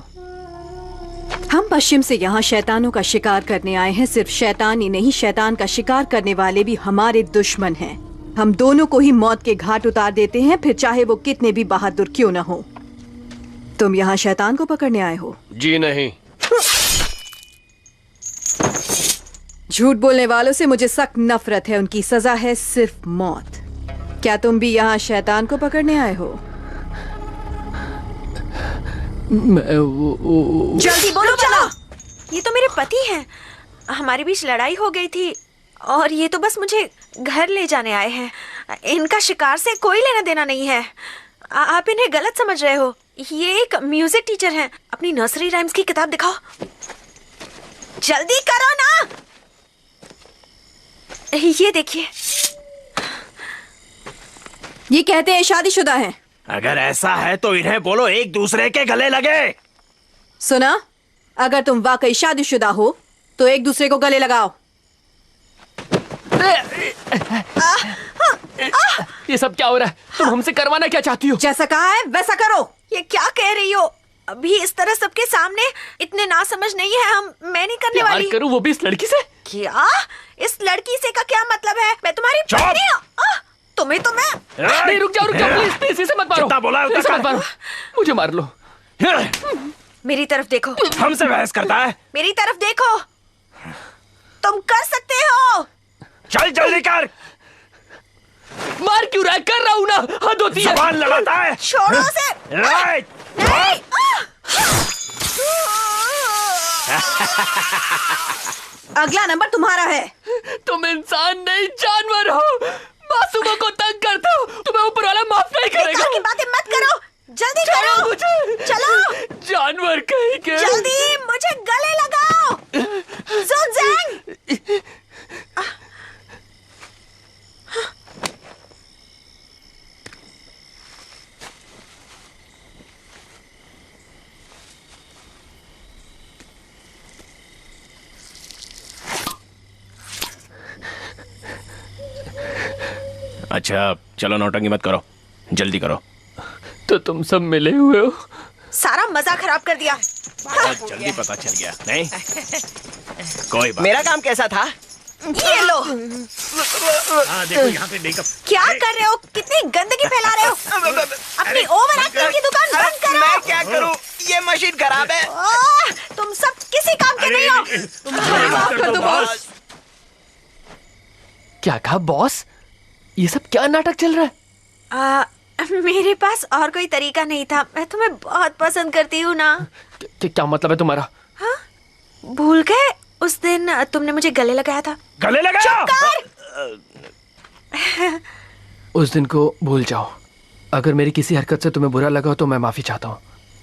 [SPEAKER 14] हम पश्चिम से यहाँ शैतानों का शिकार करने आए हैं। सिर्फ शैतान ही नहीं, शैतान का शिकार करने वाले भी हमारे दुश्मन हैं। हम दोनों को ही मौत के घाट उतार देते हैं, फिर चाहे वो कितने भी बहादुर क्यों न हो। तुम यहाँ शैतान को पकड़ने आए हो?
[SPEAKER 12] जी नहीं।
[SPEAKER 14] झूठ बोलने वालों से मुझे सख्त नफरत है। उनकी सजा है सिर्फ मौत। क्या तुम भी यहाँ शैतान को पकड़ने आए हो?
[SPEAKER 9] जल्दी बोलो। चलो, ये तो मेरे पति हैं। हमारे बीच लड़ाई हो गई थी और ये तो बस मुझे घर ले जाने आए हैं। इनका शिकार से कोई लेना देना नहीं है। आप इन्हें गलत समझ रहे हो। ये एक म्यूजिक टीचर हैं। अपनी नर्सरी राइम्स की किताब दिखाओ। जल्दी करो ना। ये देखिए,
[SPEAKER 14] ये कहते हैं शादीशुदा हैं।
[SPEAKER 2] अगर ऐसा है तो इन्हें बोलो एक दूसरे के गले लगे।
[SPEAKER 14] सुना, अगर तुम वाकई शादीशुदा हो तो एक दूसरे को गले लगाओ।
[SPEAKER 12] ये सब क्या हो रहा है? तुम हमसे करवाना क्या चाहती हो?
[SPEAKER 14] जैसा कहा है वैसा करो।
[SPEAKER 9] ये क्या कह रही हो? अभी इस तरह सबके सामने इतने नासमझ नहीं है हम। मैं नहीं करने वाली।
[SPEAKER 12] प्यार करूं वो भी इस लड़की से?
[SPEAKER 9] क्या? इस लड़की से का क्या मतलब है? मैं तुम्हारी पत्नी हूं। तुम्हें तो मैं
[SPEAKER 12] नहीं, रुक जाओ प्लीज प्लीज, इसे मत मारो।
[SPEAKER 2] कितना बोला है
[SPEAKER 12] इसे मत मारो, मुझे मार लो।
[SPEAKER 9] मेरी तरफ देखो।
[SPEAKER 2] हमसे बहस करता है।
[SPEAKER 9] मेरी तरफ देखो। तुम कर सकते हो।
[SPEAKER 2] चल जल्दी कर।
[SPEAKER 12] मार क्यों रहा है? कर रहा हूं ना। हद होती है।
[SPEAKER 2] जुबान लड़ाता है।
[SPEAKER 9] छोड़ो उसे।
[SPEAKER 2] नहीं।
[SPEAKER 14] अगला नंबर तुम्हारा है।
[SPEAKER 12] तुम इंसान नहीं जानवर हो। मासूमों को तंग करते हो। तुम्हें ऊपर वाला माफ नहीं करेगा।
[SPEAKER 9] की बातें मत करो। जल्दी करो। चलो।
[SPEAKER 12] जानवर कहीं के।
[SPEAKER 9] जल्दी मुझे गले लगाओ। ज़ुनज़ेंग।
[SPEAKER 15] अच्छा चलो नौटंकी मत करो, जल्दी करो।
[SPEAKER 12] तो तुम सब मिले हुए हो?
[SPEAKER 9] सारा मजा खराब कर दिया।
[SPEAKER 15] बहुत जल्दी पता चल गया। नहीं कोई बात।
[SPEAKER 16] मेरा काम कैसा था?
[SPEAKER 9] ये लो।
[SPEAKER 13] देखो यहाँ पे मेकअप।
[SPEAKER 9] क्या कर रहे हो? कितनी गंदगी फैला रहे हो? अपनी ओवर एक्टिंग की दुकान बंद करो।
[SPEAKER 16] मैं क्या करूं? ये मशीन खराब है।
[SPEAKER 9] तुम सब किसी काम के नहीं हो।
[SPEAKER 16] माफ कर दो बॉस।
[SPEAKER 12] क्या कहा बॉस? ये सब क्या नाटक चल रहा है?
[SPEAKER 9] मेरे पास और कोई तरीका नहीं था। मैं तुम्हें बहुत पसंद करती हूँ ना।
[SPEAKER 12] क्या मतलब है तुम्हारा?
[SPEAKER 9] हाँ? भूल गए उस दिन तुमने मुझे गले लगाया था।
[SPEAKER 15] गले लगाया?
[SPEAKER 12] उस दिन को भूल जाओ। अगर मेरी किसी हरकत से तुम्हें बुरा लगा हो तो मैं माफी चाहता हूँ।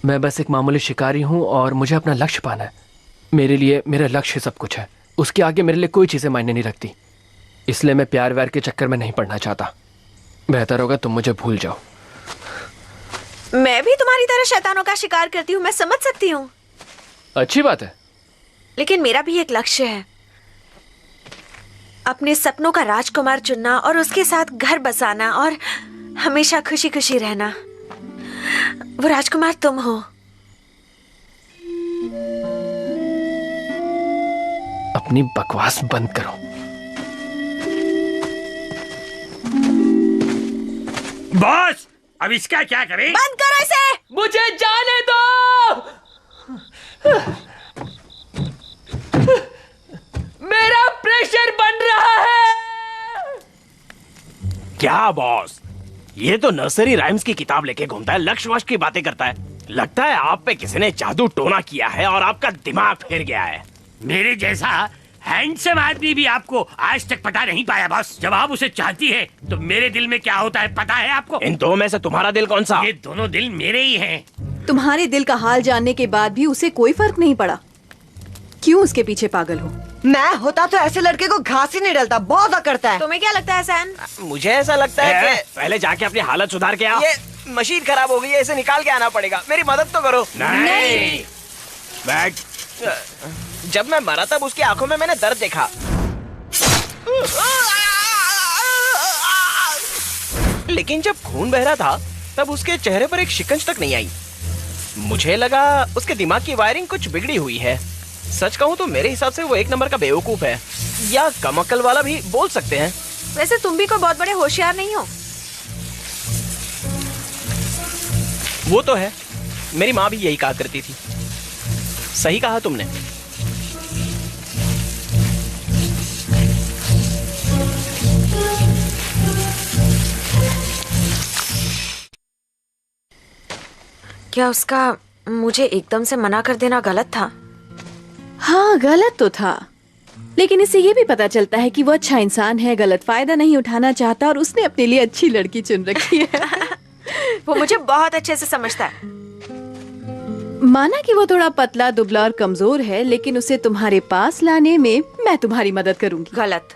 [SPEAKER 12] मैं बस एक मामूली शिकारी हूँ और मुझे अपना लक्ष्य पाना है। मेरे लिए मेरा लक्ष्य सब कुछ है। उसके आगे मेरे लिए कोई चीजें मायने नहीं रखती। इसलिए मैं प्यार व्यार के चक्कर में नहीं पड़ना चाहता। बेहतर होगा तुम मुझे भूल जाओ।
[SPEAKER 9] मैं भी तुम्हारी तरह शैतानों का शिकार करती हूँ, मैं समझ सकती हूँ।
[SPEAKER 12] अच्छी बात है।
[SPEAKER 9] लेकिन मेरा भी एक लक्ष्य है, अपने सपनों का राजकुमार चुनना और उसके साथ घर बसाना और हमेशा खुशी खुशी रहना। वो राजकुमार तुम हो।
[SPEAKER 12] अपनी बकवास बंद करो।
[SPEAKER 13] बॉस अब इसका क्या करें?
[SPEAKER 9] बंद करो इसे।
[SPEAKER 7] मुझे जाने दो। मेरा प्रेशर बन रहा है।
[SPEAKER 15] क्या बॉस, ये तो नर्सरी राइम्स की किताब लेके घूमता है, लक्ष्य वश की बातें करता है। लगता है आप पे किसी ने जादू टोना किया है और आपका दिमाग फिर गया है।
[SPEAKER 13] मेरे जैसा हैंडसम आदमी भी आपको आज तक पता नहीं पाया बॉस। जब आप उसे चाहती है तो मेरे दिल में क्या होता है पता है आपको?
[SPEAKER 15] इन दो में से तुम्हारा दिल कौन सा?
[SPEAKER 13] ये दोनों दिल मेरे ही हैं।
[SPEAKER 14] तुम्हारे दिल का हाल जानने के बाद भी उसे कोई फर्क नहीं पड़ा। क्यों उसके पीछे पागल हो?
[SPEAKER 16] मैं होता तो ऐसे लड़के को घास ही नहीं डलता। बहुत करता है।
[SPEAKER 9] तुम्हें क्या लगता है सैन?
[SPEAKER 16] मुझे ऐसा लगता है कि
[SPEAKER 15] पहले जाके अपनी हालत सुधार के आओ।
[SPEAKER 16] ये मशीन खराब हो गई है, इसे निकाल के आना पड़ेगा। मेरी मदद तो करो।
[SPEAKER 15] नहीं। बैठ।
[SPEAKER 16] जब मैं मरा तब उसकी आंखों में मैंने दर्द देखा। लेकिन जब खून बह रहा था तब उसके चेहरे पर एक शिकंज तक नहीं आई। मुझे लगा उसके दिमाग की वायरिंग कुछ बिगड़ी हुई है। सच कहूँ तो मेरे हिसाब से वो एक नंबर का बेवकूफ है, या कम अक्ल वाला भी बोल सकते हैं।
[SPEAKER 9] वैसे तुम भी कोई बहुत बड़े होशियार नहीं हो।
[SPEAKER 16] वो तो है, मेरी माँ भी यही कहा करती थी। सही कहा तुमने।
[SPEAKER 9] क्या उसका मुझे एकदम से मना कर देना गलत था?
[SPEAKER 14] हाँ, गलत तो था, लेकिन इससे ये भी पता चलता है कि वो अच्छा इंसान है, गलत फायदा नहीं उठाना चाहता और उसने अपने लिए अच्छी लड़की चुन रखी है।
[SPEAKER 9] वो मुझे बहुत अच्छे से समझता है।
[SPEAKER 14] माना कि वो थोड़ा पतला, दुबला और कमजोर है, लेकिन उसे तुम्हारे पास लाने में मैं तुम्हारी मदद करूंगी।
[SPEAKER 9] गलत,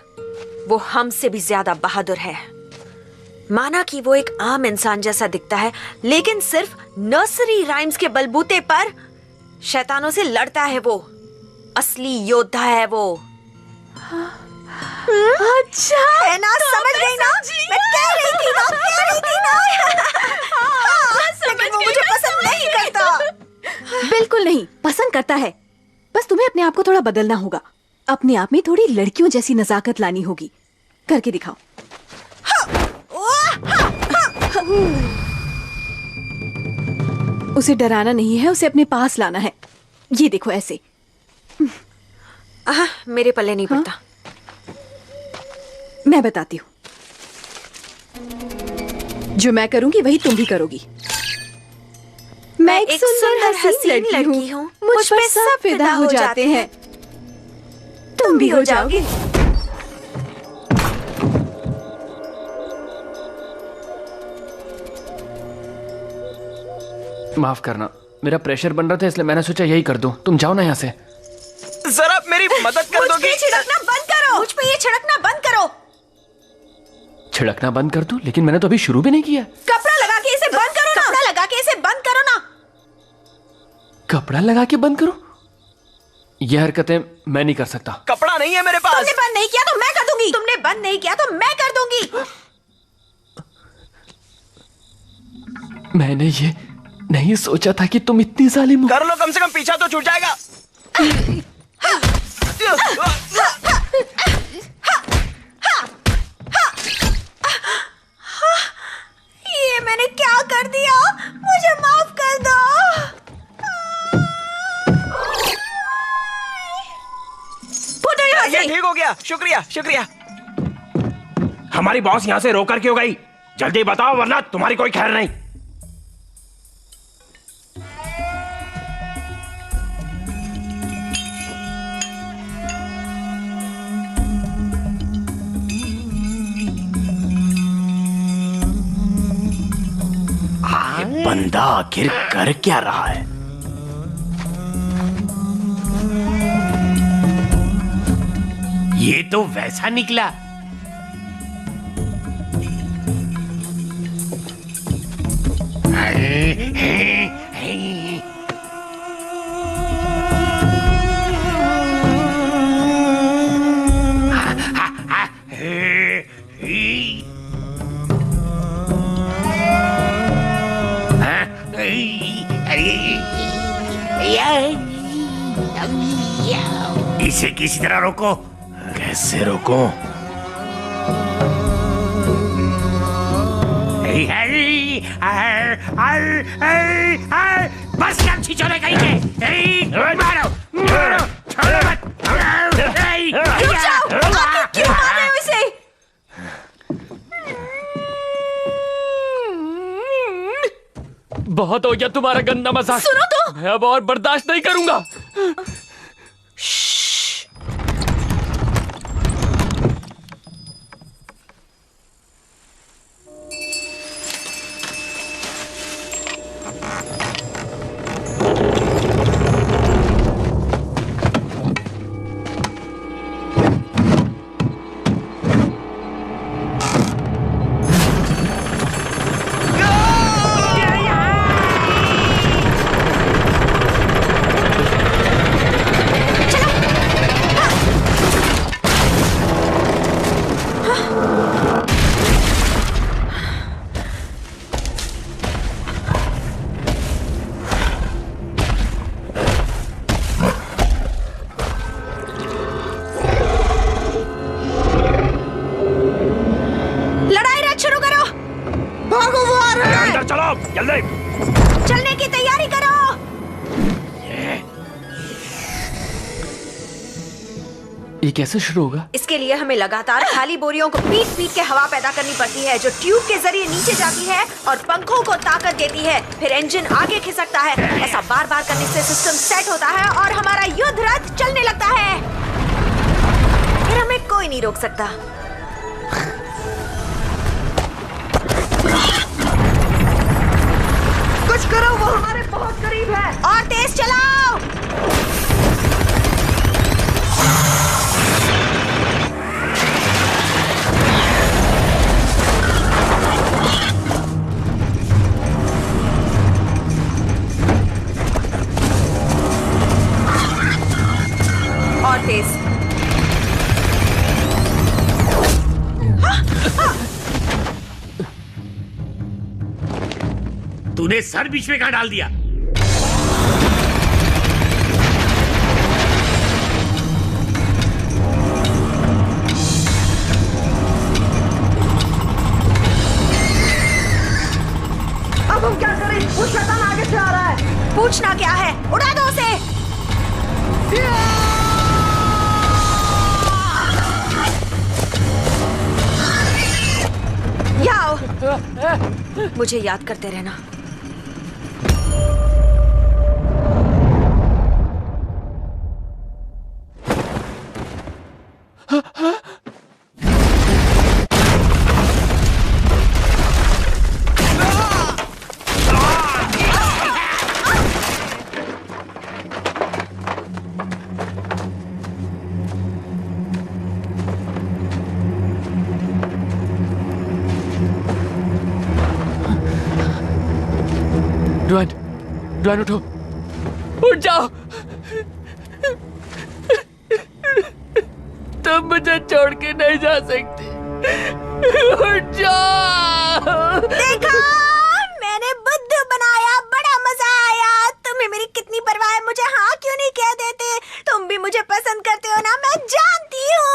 [SPEAKER 9] वो हमसे भी ज्यादा बहादुर है। माना कि वो एक आम इंसान जैसा दिखता है, लेकिन सिर्फ नर्सरी राइम्स के बलबूते पर शैतानों से लड़ता है। वो असली योद्धा है वो।
[SPEAKER 14] अच्छा
[SPEAKER 9] है ना? समझ गई ना? मैं कह रही थी ना, कह रही थी ना। लेकिन वो मुझे पसंद नहीं करता।
[SPEAKER 14] बिल्कुल नहीं, पसंद करता है। बस तुम्हें अपने आप को थोड़ा बदलना होगा। अपने आप में थोड़ी लड़कियों जैसी नजाकत लानी होगी। करके दिखाओ। उसे डराना नहीं है, उसे अपने पास लाना है। ये देखो ऐसे।
[SPEAKER 9] मेरे पल्ले नहीं पड़ता।
[SPEAKER 14] मैं बताती हूँ, जो मैं करूंगी वही तुम भी करोगी। मैं एक सुंदर हसीन लड़की हूँ, मुझ पर सब फिदा हो जाते हैं। तुम भी हो जाओगे।
[SPEAKER 12] माफ करना, मेरा प्रेशर बन रहा था इसलिए मैंने सोचा यही कर दूं। तुम जाओ ना यहाँ से।
[SPEAKER 16] जरा मेरी मदद कर दोगी?
[SPEAKER 9] मुझ पे छिड़कना बंद करो। मुझ पे ये छिड़कना बंद करो।
[SPEAKER 12] छिड़कना बंद कर दूं? लेकिन मैंने तो अभी शुरू भी नहीं किया।
[SPEAKER 9] कपड़ा लगा के इसे बंद करो ना। कपड़ा लगा के इसे बंद करो ना।
[SPEAKER 12] कपड़ा लगा के बंद करो? ये हरकतें मैं नहीं कर सकता।
[SPEAKER 16] कपड़ा नहीं है मेरे पास।
[SPEAKER 9] तुमने बंद नहीं किया तो मैं कर दूंगी। तुमने बंद नहीं किया तो मैं कर दूंगी।
[SPEAKER 12] मैंने ये नहीं सोचा था कि तुम इतनी जालिम हो।
[SPEAKER 16] कर लो, कम से कम पीछा तो छूट जाएगा।
[SPEAKER 9] ये मैंने क्या कर दिया? मुझे माफ कर दो। फुटो यहाँ से।
[SPEAKER 16] ये ठीक हो गया, शुक्रिया शुक्रिया।
[SPEAKER 15] हमारी बॉस यहाँ से रोकर क्यों गई? जल्दी बताओ वरना तुम्हारी कोई खैर नहीं। ये बंदा आखिर कर क्या रहा है?
[SPEAKER 13] ये तो वैसा निकला। इसे किसी तरह रोको।
[SPEAKER 15] कैसे रोको?
[SPEAKER 13] बस कर छिछोरे कहीं के। मारो मारो, छोड़ो मत।
[SPEAKER 9] रुक जाओ, आप क्यों मार रहे हो इसे?
[SPEAKER 12] बहुत हो गया तुम्हारा गंदा मजाक।
[SPEAKER 9] सुनो तो।
[SPEAKER 12] मैं अब और बर्दाश्त नहीं करूंगा।
[SPEAKER 9] चलने की तैयारी करो।
[SPEAKER 12] ये कैसे शुरू होगा?
[SPEAKER 9] इसके लिए हमें लगातार खाली बोरियों को पीट पीट के हवा पैदा करनी पड़ती है, जो ट्यूब के जरिए नीचे जाती है और पंखों को ताकत देती है। फिर इंजन आगे खिसकता है। ऐसा बार बार करने से सिस्टम सेट होता है और हमारा युद्ध रथ चलने लगता है। फिर हमें कोई नहीं रोक सकता। कुछ करो, वो हमारे बहुत करीब है। और तेज चलाओ। और तेज।
[SPEAKER 13] तूने सर बीच में कहाँ डाल दिया?
[SPEAKER 9] अब हम क्या करें? वो शैतान आगे से आ रहा है। पूछना क्या है? उड़ा दो उसे। यहाँ आओ। मुझे याद करते रहना।
[SPEAKER 12] ड्वान उठो, उठ जाओ। तुम मुझे छोड़ के नहीं जा सकती। उठ जाओ।
[SPEAKER 9] देखा, मैंने बुद्धि मुझे पसंद करते हो ना, मैं जानती हूँ।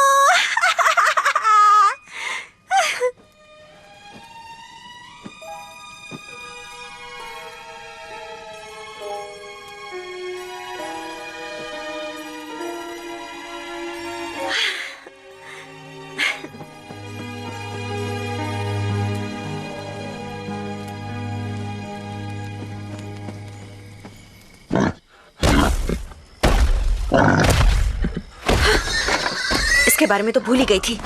[SPEAKER 9] इसके बारे में तो भूल ही गई थी।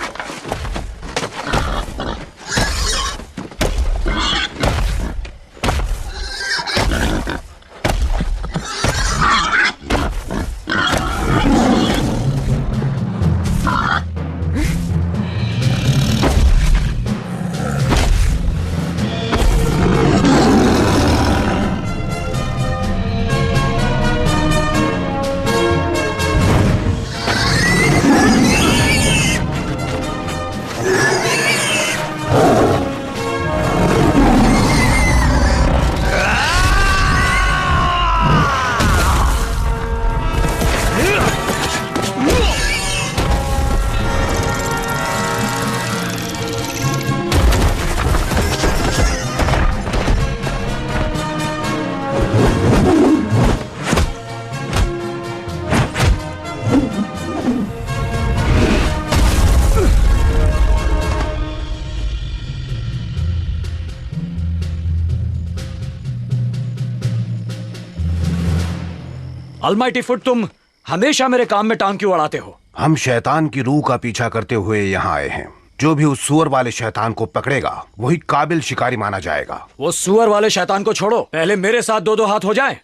[SPEAKER 17] अलमाइटी फुट, तुम हमेशा मेरे काम में टांग क्यों अड़ाते हो?
[SPEAKER 18] हम शैतान की रूह का पीछा करते हुए यहाँ आए हैं। जो भी उस सुअर वाले शैतान को पकड़ेगा वही काबिल शिकारी माना जाएगा।
[SPEAKER 17] वो सुअर वाले शैतान को छोड़ो, पहले मेरे साथ दो दो हाथ हो जाएं।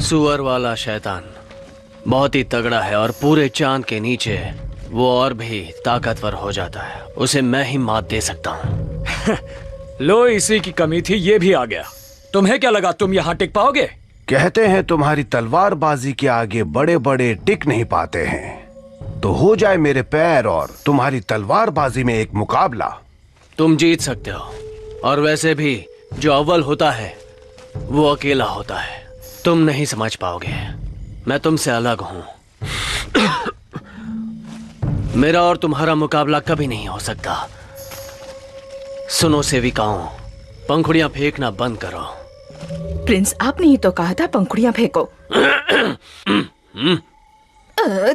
[SPEAKER 12] सुअर वाला शैतान बहुत ही तगड़ा है और पूरे चांद के नीचे वो और भी ताकतवर हो जाता है। उसे मैं ही मात दे सकता हूँ।
[SPEAKER 17] लो, इसी की कमी थी, ये भी आ गया। तुम्हें क्या लगा तुम यहाँ टिक पाओगे?
[SPEAKER 18] कहते हैं तुम्हारी तलवारबाजी के आगे बड़े बड़े टिक नहीं पाते हैं। तो हो जाए मेरे पैर और तुम्हारी तलवारबाजी में एक मुकाबला।
[SPEAKER 12] तुम जीत सकते हो, और वैसे भी जो अव्वल होता है वो अकेला होता है। तुम नहीं समझ पाओगे, मैं तुमसे अलग हूं। मेरा और तुम्हारा मुकाबला कभी नहीं हो सकता। सुनो सेविकाओं, पंखुड़ियां फेंकना बंद करो।
[SPEAKER 19] प्रिंस, आपने ही तो कहा था पंखुड़ियां फेंको।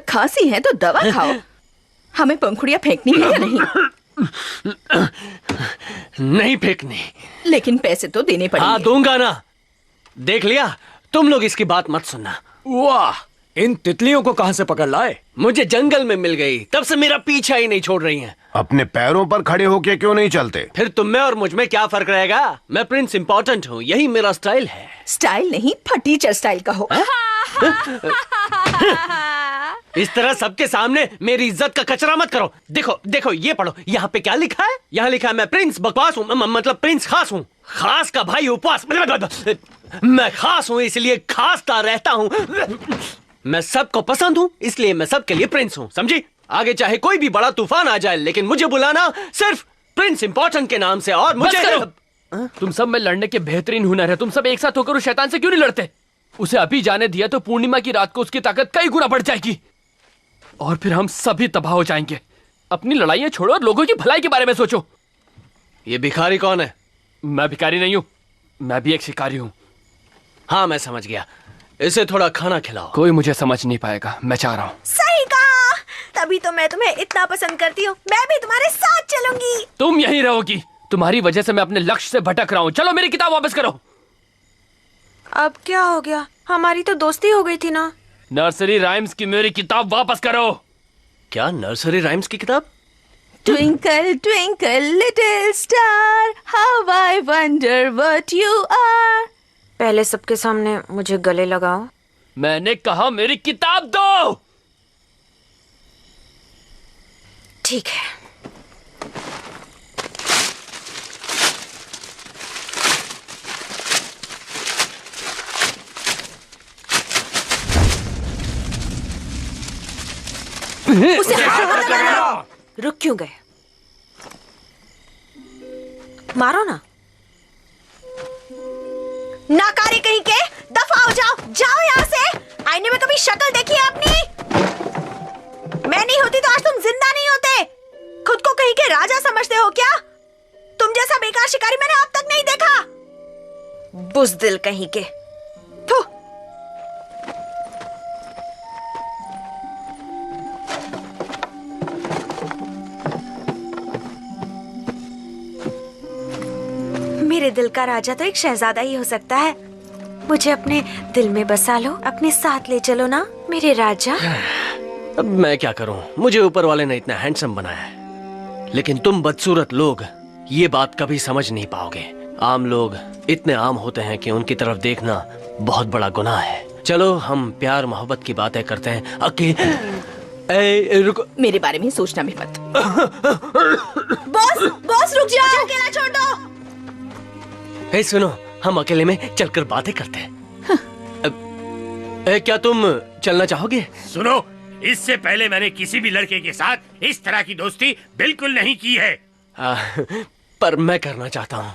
[SPEAKER 19] खांसी है तो दवा खाओ। हमें पंखुड़ियां फेंकनी है या नहीं?
[SPEAKER 12] नहीं फेंकनी।
[SPEAKER 19] लेकिन पैसे तो देने पड़ेंगे।
[SPEAKER 12] हाँ, दूंगा ना। देख लिया, तुम लोग इसकी बात मत सुनना।
[SPEAKER 17] वाह, इन तितलियों को कहां से पकड़ लाए?
[SPEAKER 12] मुझे जंगल में मिल गई, तब से मेरा पीछा ही नहीं छोड़ रही हैं।
[SPEAKER 18] अपने पैरों पर खड़े होके क्यों नहीं चलते?
[SPEAKER 12] फिर तुम में और मुझ में क्या फर्क रहेगा? मैं प्रिंस इम्पोर्टेंट हूँ, यही मेरा स्टाइल है।
[SPEAKER 19] स्टाइल नहीं, फटीचर स्टाइल का हो।
[SPEAKER 12] इस तरह सबके सामने मेरी इज्जत का कचरा मत करो। देखो देखो, ये पढ़ो, यहाँ पे क्या लिखा है? यहाँ लिखा है मैं प्रिंस बकवास हूँ, मतलब प्रिंस खास हूँ। खास का भाई उपवास। मैं खास हूँ इसलिए खासता रहता हूँ। मैं सबको पसंद हूँ इसलिए मैं सबके लिए प्रिंस हूँ, समझी? आगे चाहे कोई भी बड़ा तूफान आ जाए, लेकिन मुझे बुलाना सिर्फ प्रिंस इम्पोर्टेंट के नाम से। और मुझे
[SPEAKER 7] तुम सब में लड़ने के बेहतरीन हुनर है। तुम सब एक साथ होकर उस शैतान से क्यों नहीं लड़ते? उसे अभी जाने दिया तो पूर्णिमा की रात को उसकी ताकत कई गुना बढ़ जाएगी और फिर हम सभी तबाह हो जाएंगे। अपनी लड़ाइयां छोड़ो और लोगों की भलाई के बारे में सोचो।
[SPEAKER 12] ये भिखारी कौन है?
[SPEAKER 7] मैं भिखारी नहीं हूँ, मैं भी एक शिकारी हूँ।
[SPEAKER 12] हाँ, मैं समझ गया। इसे थोड़ा खाना खिलाओ।
[SPEAKER 7] कोई मुझे समझ नहीं पाएगा, मैं चाह रहा हूँ।
[SPEAKER 9] सही कहा, तभी तो मैं तुम्हें इतना पसंद करती हूँ। मैं भी तुम्हारे साथ चलूंगी।
[SPEAKER 7] तुम यहीं रहोगी। तुम्हारी वजह से मैं अपने लक्ष्य से भटक रहा हूँ। चलो मेरी किताब वापस करो।
[SPEAKER 9] अब क्या हो गया? हमारी तो दोस्ती हो गई थी ना।
[SPEAKER 7] नर्सरी राइम्स की मेरी किताब वापस करो।
[SPEAKER 12] क्या नर्सरी राइम्स की किताब?
[SPEAKER 19] Twinkle, twinkle, little star, how I wonder what you are.
[SPEAKER 9] पहले सबके सामने मुझे गले लगाओ।
[SPEAKER 7] मैंने कहा मेरी किताब दो।
[SPEAKER 9] ठीक है। उसे हाथ मत लगाओ। रुक क्यों गए? मारो ना। नाकारी कहीं के, दफा हो जाओ, जाओ यहाँ से। आईने में कभी शक्ल देखी है अपनी? मैं नहीं होती तो आज तुम जिंदा नहीं होते। खुद को कहीं के राजा समझते हो क्या? तुम जैसा बेकार शिकारी मैंने अब तक नहीं देखा। बुज़दिल कहीं के। थू। मेरे दिल का राजा तो एक शहजादा ही हो सकता है। मुझे अपने दिल में बसा लो, अपने साथ ले चलो ना मेरे राजा।
[SPEAKER 16] अब मैं क्या करूं? मुझे ऊपर वाले ने इतना हैंडसम बनाया है, लेकिन तुम बदसूरत लोग ये बात कभी समझ नहीं पाओगे। आम लोग इतने आम होते हैं कि उनकी तरफ देखना बहुत बड़ा गुनाह है। चलो हम प्यार मोहब्बत की बातें करते हैं। रुको,
[SPEAKER 19] मेरे बारे में सोचना भी मत।
[SPEAKER 9] बॉस रुक जाओ, अकेला छोड़ दो।
[SPEAKER 16] हे सुनो, हम अकेले में चलकर बातें करते हैं। क्या तुम चलना चाहोगे?
[SPEAKER 13] सुनो, इससे पहले मैंने किसी भी लड़के के साथ इस तरह की दोस्ती बिल्कुल नहीं की है।
[SPEAKER 16] पर मैं करना चाहता हूँ।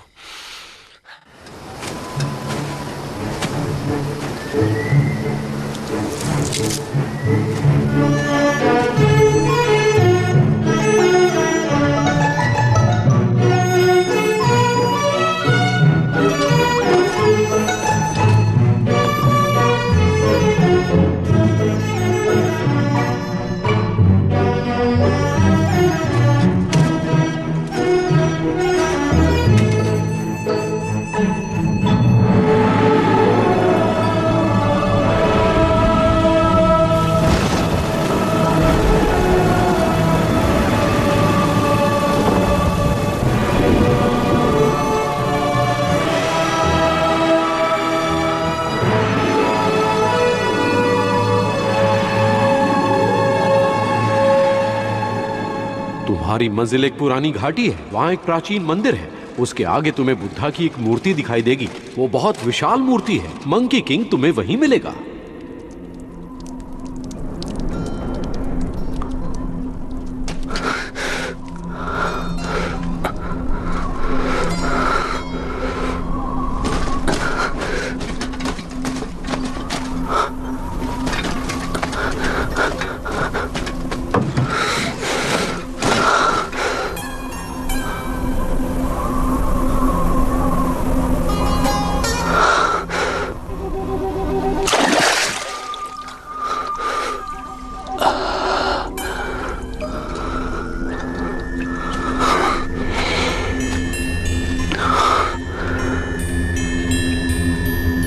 [SPEAKER 10] तुम्हारी मंजिल एक पुरानी घाटी है, वहाँ एक प्राचीन मंदिर है। उसके आगे तुम्हें बुद्धा की एक मूर्ति दिखाई देगी। वो बहुत विशाल मूर्ति है। मंकी किंग तुम्हें वहीं मिलेगा।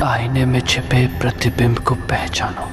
[SPEAKER 12] आईने में छिपे प्रतिबिंब को पहचानो।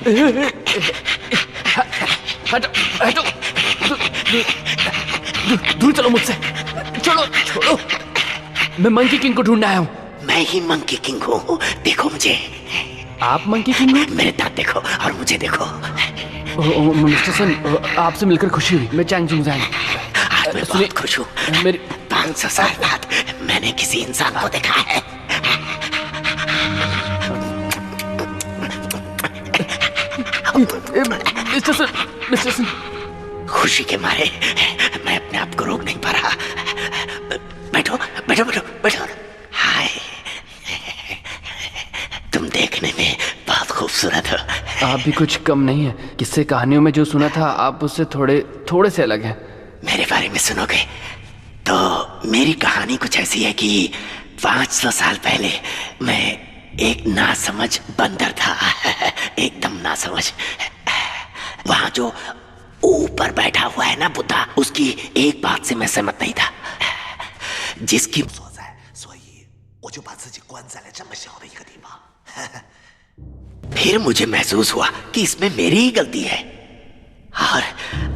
[SPEAKER 12] हटो हटो, दूर चलो मुझसे, चलो छोड़ो। मैं मंकी किंग को ढूंढने आया हूँ।
[SPEAKER 20] मैं ही मंकी किंग हूँ, देखो मुझे।
[SPEAKER 12] आप मंकी किंग हो?
[SPEAKER 20] मेरे दांत देखो और मुझे देखो।
[SPEAKER 12] मिस्टर सन, आपसे मिलकर खुशी हुई। मैं चैंग चुंग ज़ैंग।
[SPEAKER 20] आज मैं बहुत खुश हूँ।
[SPEAKER 12] मेरी
[SPEAKER 20] 500 साल बाद मैंने किसी इंसान को देखा है।
[SPEAKER 12] मिस्टर सन,
[SPEAKER 20] खुशी के मारे मैं अपने आप को रोक नहीं पा रहा। बैठो बैठो बैठो बैठो। हाय, तुम देखने में बहुत खूबसूरत हो।
[SPEAKER 12] आप भी कुछ कम नहीं है। किस्से कहानियों में जो सुना था आप उससे थोड़े से अलग हैं।
[SPEAKER 20] मेरे बारे में सुनोगे तो मेरी कहानी कुछ ऐसी है कि 500 साल पहले मैं एक नासमझ बंदर था। एकदम नासमझ। वहां जो ऊपर बैठा हुआ है ना बुद्धा, उसकी एक बात से मैं सहमत नहीं था, जिसकी फिर मुझे महसूस हुआ कि इसमें मेरी ही गलती है।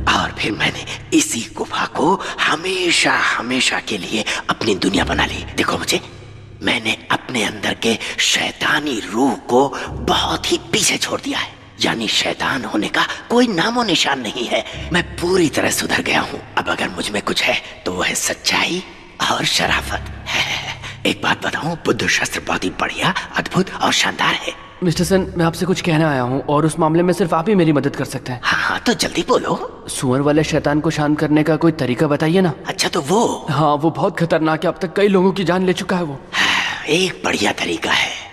[SPEAKER 20] और फिर मैंने इसी गुफा को हमेशा हमेशा के लिए अपनी दुनिया बना ली। देखो मुझे, मैंने अपने अंदर के शैतानी रूह को बहुत ही पीछे छोड़ दिया है। यानी शैतान होने का कोई नामो निशान नहीं है। मैं पूरी तरह सुधर गया हूँ। अब अगर मुझ में कुछ है तो वह है सच्चाई और शराफत। एक बात बताऊं, बुद्ध शास्त्र बहुत ही बढ़िया, अद्भुत और शानदार है।
[SPEAKER 12] मिस्टर सन, मैं आपसे कुछ कहना आया हूँ और उस मामले में सिर्फ आप ही मेरी मदद कर सकते हैं।
[SPEAKER 20] हाँ तो जल्दी बोलो।
[SPEAKER 12] सुअर वाले शैतान को शांत करने का कोई तरीका बताइए ना।
[SPEAKER 20] अच्छा तो वो?
[SPEAKER 12] हाँ, वो बहुत खतरनाक है। अब तक कई लोगों की जान ले चुका है वो।
[SPEAKER 20] एक बढ़िया तरीका है।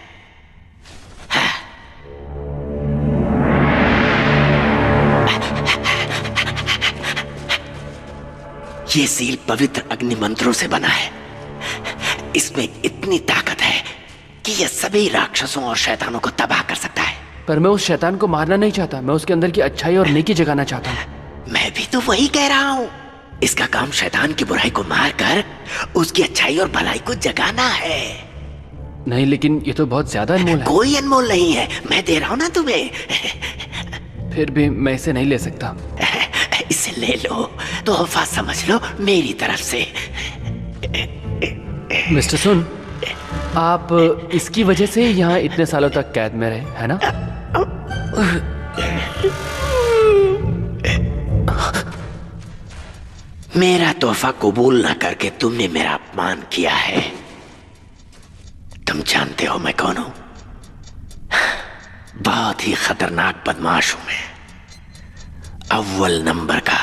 [SPEAKER 20] ये सील पवित्र अग्नि मंत्रों से बना है। इसमें इतनी ताकत है कि यह सभी राक्षसों और शैतानों को तबाह कर सकता है।
[SPEAKER 12] पर मैं उस शैतान को मारना नहीं चाहता। मैं उसके अंदर की अच्छाई और नेकी जगाना चाहता हूँ।
[SPEAKER 20] मैं भी तो वही कह रहा हूँ। इसका काम शैतान की बुराई को मारकर उसकी अच्छाई और भलाई को जगाना है।
[SPEAKER 12] नहीं, लेकिन ये तो बहुत ज्यादा अनमोल है।
[SPEAKER 20] कोई अनमोल नहीं है, मैं दे रहा हूँ ना तुम्हें।
[SPEAKER 12] फिर भी मैं इसे नहीं ले सकता।
[SPEAKER 20] इसे ले लो, तोहफा समझ लो मेरी तरफ से।
[SPEAKER 12] मिस्टर सुन, आप इसकी वजह से यहाँ इतने सालों तक कैद में रहे, है ना?
[SPEAKER 20] मेरा तोहफा कबूल न करके तुमने मेरा अपमान किया है। तुम जानते हो मैं कौन हूं? बहुत ही खतरनाक बदमाश हूं मैं, अव्वल नंबर का।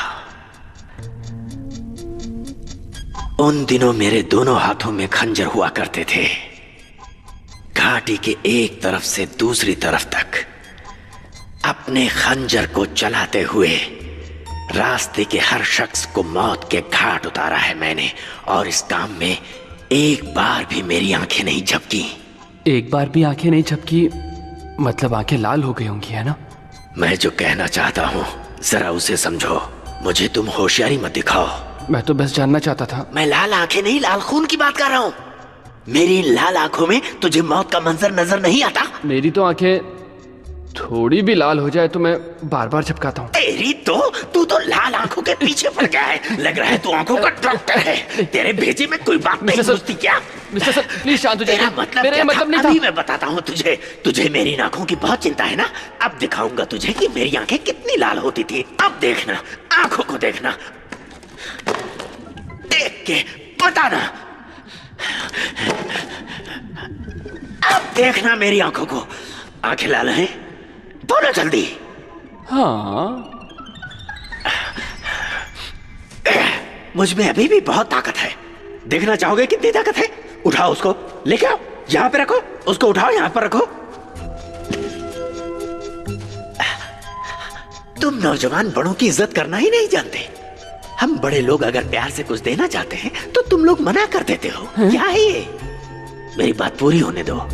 [SPEAKER 20] उन दिनों मेरे दोनों हाथों में खंजर हुआ करते थे। घाटी के एक तरफ से दूसरी तरफ तक अपने खंजर को चलाते हुए रास्ते के हर शख्स को मौत के घाट उतारा है मैंने। और इस काम में एक बार भी मेरी आंखें नहीं झपकी।
[SPEAKER 12] एक बार भी आंखें नहीं झपकी मतलब आंखें लाल हो गई होंगी, है ना?
[SPEAKER 20] मैं जो कहना चाहता हूँ जरा उसे समझो। मुझे तुम होशियारी मत दिखाओ।
[SPEAKER 12] मैं तो बस जानना चाहता था।
[SPEAKER 20] मैं लाल आंखें नहीं, लाल खून की बात कर रहा हूँ। मेरी लाल आंखों में तुझे मौत का मंजर नजर नहीं आता?
[SPEAKER 12] मेरी तो आंखें थोड़ी भी लाल हो जाए तो मैं बार बार झपकाता हूँ।
[SPEAKER 20] तेरी तो तू तो लाल आंखों के पीछे पड़ गया है। लग रहा है तू आंखों का डॉक्टर है। तेरे भेजे में कोई बात नहीं घुसती क्या?
[SPEAKER 12] मिस्टर सर प्लीज शांत हो जाइए।
[SPEAKER 20] मेरा मतलब नहीं था। अभी मैं बताता हूँ तुझे। तुझे मेरी आंखों की बहुत चिंता है ना? अब दिखाऊंगा तुझे कि मेरी आंखें कितनी लाल होती थी। अब देखना, आंखों को देखना, देख के बताना। अब देखना मेरी आंखों को। आंखें लाल हैं? बोलो जल्दी।
[SPEAKER 12] हाँ,
[SPEAKER 20] मुझ में अभी भी बहुत ताकत है। देखना चाहोगे कितनी ताकत है? उठाओ उसको, लेके आओ, यहां पे रखो। उसको उठाओ, यहां पर रखो। तुम नौजवान बड़ों की इज्जत करना ही नहीं जानते। हम बड़े लोग अगर प्यार से कुछ देना चाहते हैं तो तुम लोग मना कर देते हो। क्या है ये? मेरी बात पूरी होने दो।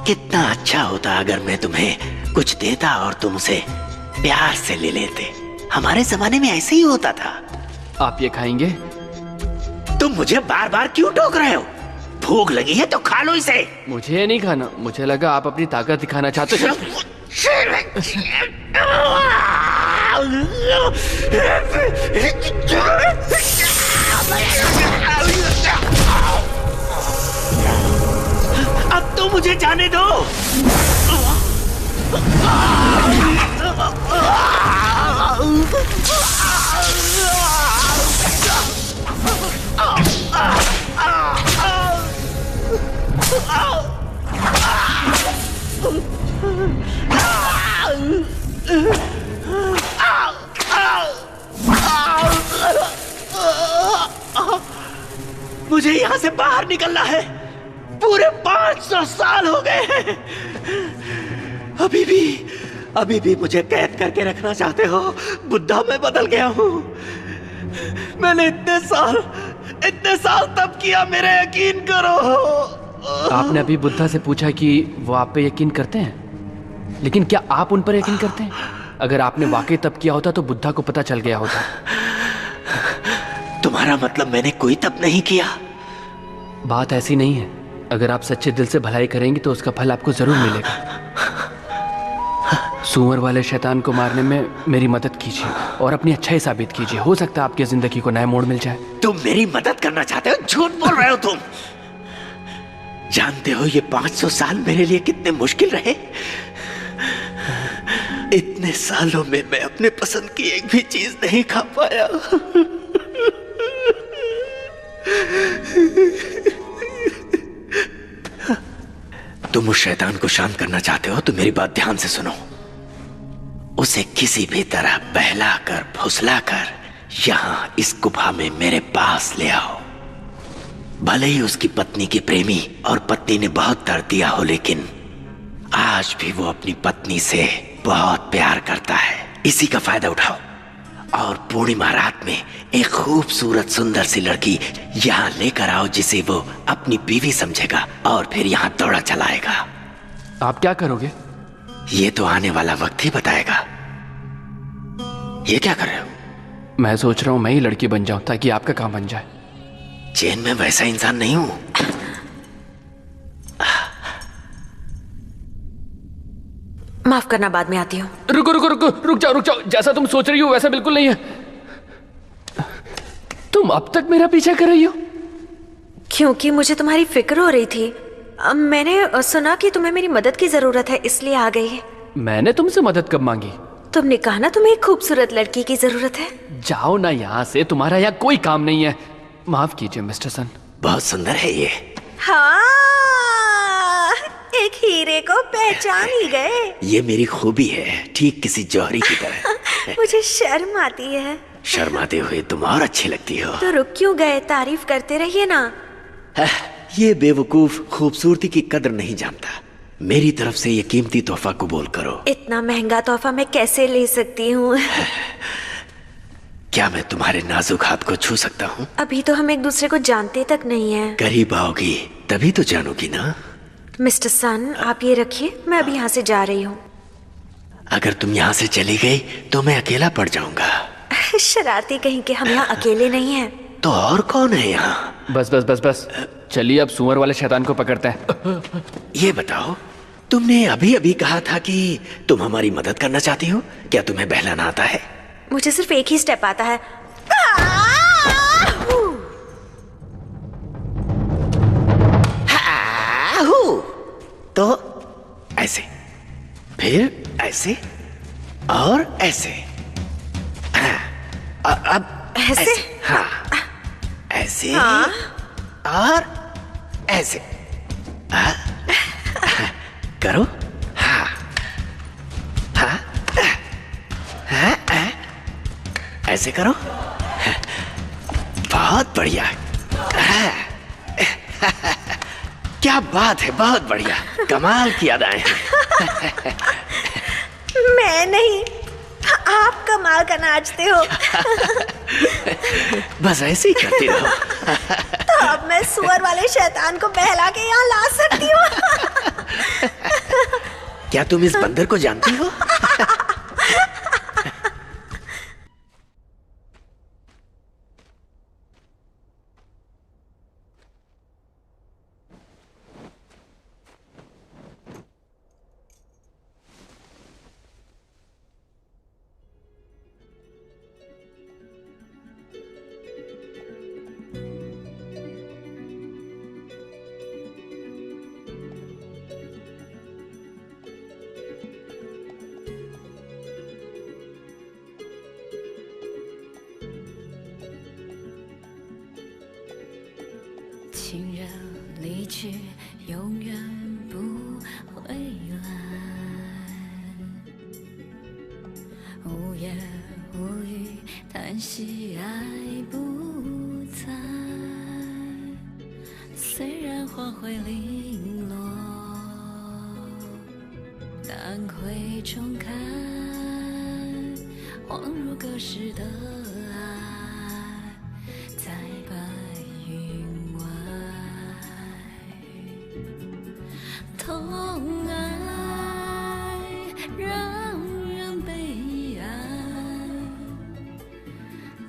[SPEAKER 20] कितना अच्छा होता अगर मैं तुम्हें कुछ देता और तुम उसे प्यार से ले लेते। हमारे जमाने में ऐसे ही होता था।
[SPEAKER 12] आप ये खाएंगे?
[SPEAKER 20] तुम मुझे बार बार क्यों टोक रहे हो? भूख लगी है तो खा लो इसे।
[SPEAKER 12] मुझे नहीं खाना। मुझे लगा आप अपनी ताकत दिखाना चाहते हो।
[SPEAKER 20] अब तो मुझे जाने दो। मुझे यहाँ से बाहर निकलना है। पूरे 500 साल हो गए हैं। अभी भी मुझे कैद करके रखना चाहते हो? बुद्धा मैं बदल गया हूँ। मैंने इतने साल तब किया, मेरे यकीन करो।
[SPEAKER 12] आपने अभी बुद्धा से पूछा कि वो आप पे यकीन करते हैं, लेकिन क्या आप उन पर यकीन करते हैं? अगर आपने वाकई तब किया होता तो बुद्धा को पता चल गया होता।
[SPEAKER 20] तुम्हारा मतलब मैंने कोई तप नहीं किया?
[SPEAKER 12] बात ऐसी नहीं है। अगर आप सच्चे दिल से भलाई करेंगे तो उसका फल आपको जरूर मिलेगा। सुअर वाले शैतान को मारने में मेरी मदद कीजिए और अपनी अच्छाई साबित कीजिए। हो सकता है आपकी जिंदगी को नया मोड़ मिल जाए।
[SPEAKER 20] तुम मेरी मदद करना चाहते हो? झूठ बोल रहे हो तुम। जानते हो ये 500 साल मेरे लिए कितने मुश्किल रहे? इतने सालों में मैं अपने पसंद की एक भी चीज नहीं खा पाया। तुम उस शैतान को शांत करना चाहते हो तो मेरी बात ध्यान से सुनो। उसे किसी भी तरह बहलाकर फुसलाकर यहां इस गुफा में मेरे पास ले आओ। भले ही उसकी पत्नी के प्रेमी और पत्नी ने बहुत दर्द दिया हो, लेकिन आज भी वो अपनी पत्नी से बहुत प्यार करता है। इसी का फायदा उठाओ और पूर्णिमा रात में एक खूबसूरत सुंदर सी लड़की यहाँ लेकर आओ जिसे वो अपनी बीवी समझेगा और फिर यहाँ दौड़ा चलाएगा।
[SPEAKER 12] आप क्या करोगे?
[SPEAKER 20] ये तो आने वाला वक्त ही बताएगा। ये क्या कर रहे हो?
[SPEAKER 12] मैं सोच रहा हूँ मैं ही लड़की बन जाऊं ताकि आपका काम बन जाए।
[SPEAKER 20] चैन में वैसा इंसान नहीं हूं।
[SPEAKER 9] माफ करना, बाद में आती हूँ।
[SPEAKER 12] रुक जाओ। जैसा तुम सोच रही हो वैसा बिल्कुल नहीं है। तुम अब तक मेरा पीछा कर रही हो?
[SPEAKER 9] क्योंकि मुझे तुम्हारी फिक्र हो रही थी। मैंने सुना कि तुम्हें मेरी मदद की जरूरत है, इसलिए आ गई।
[SPEAKER 12] मैंने तुमसे मदद कब मांगी?
[SPEAKER 9] तुमने कहा ना तुम्हें एक खूबसूरत लड़की की जरूरत है।
[SPEAKER 12] जाओ ना यहाँ से, तुम्हारा यहाँ कोई काम नहीं है। माफ कीजिए मिस्टर सन।
[SPEAKER 20] बहुत सुंदर है ये।
[SPEAKER 9] हाँ, एक हीरे को पहचान ही गए।
[SPEAKER 20] ये मेरी खूबी है, ठीक किसी जौहरी की तरह।
[SPEAKER 9] मुझे शर्म आती है।
[SPEAKER 20] शर्माते हुए तुम और अच्छी लगती हो।
[SPEAKER 9] तो रुक क्यों गए? तारीफ करते रहिए ना।
[SPEAKER 20] ये बेवकूफ खूबसूरती की कदर नहीं जानता। मेरी तरफ से ये कीमती तोहफा कबूल करो।
[SPEAKER 9] इतना महंगा तोहफा मैं कैसे ले सकती हूँ?
[SPEAKER 20] क्या मैं तुम्हारे नाजुक हाथ को छू सकता हूँ?
[SPEAKER 9] अभी तो हम एक दूसरे को जानते तक नहीं है।
[SPEAKER 20] करीब आओगी तभी तो जानोगी ना।
[SPEAKER 9] मिस्टर सन, आप ये रखिए, मैं अभी यहाँ से जा रही हूँ।
[SPEAKER 20] अगर तुम यहाँ से चली गई तो मैं अकेला पड़ जाऊंगा।
[SPEAKER 9] शरारती कहीं के, हम यहाँ अकेले नहीं हैं।
[SPEAKER 20] तो और कौन है यहाँ?
[SPEAKER 12] बस। चलिए अब सुअर वाले शैतान को पकड़ते हैं।
[SPEAKER 20] ये बताओ, तुमने अभी कहा था कि तुम हमारी मदद करना चाहती हो। क्या तुम्हें बहलाना आता है?
[SPEAKER 9] मुझे सिर्फ एक ही स्टेप आता है।
[SPEAKER 20] तो ऐसे, फिर ऐसे और ऐसे। अब
[SPEAKER 9] ऐसे?
[SPEAKER 20] हाँ, ऐसे
[SPEAKER 9] हाँ?
[SPEAKER 20] और ऐसे। करो। हाँ, हाँ, हाँ, ऐसे करो। बहुत बढ़िया। क्या बात है, बहुत बढ़िया, कमाल की अदाएं हैं।
[SPEAKER 9] मैं नहीं, आप कमाल का नाचते हो।
[SPEAKER 20] बस ऐसे ही करती रहो।
[SPEAKER 9] तो अब मैं सुअर वाले शैतान को बहला के यहाँ ला सकती हूँ।
[SPEAKER 20] क्या तुम इस बंदर को जानती हो?
[SPEAKER 21] 亲人离去，永远不回来。无言无语，叹息爱不在。虽然花会零落，但会重开。恍如隔世的爱，在白云外。痛爱让人悲哀，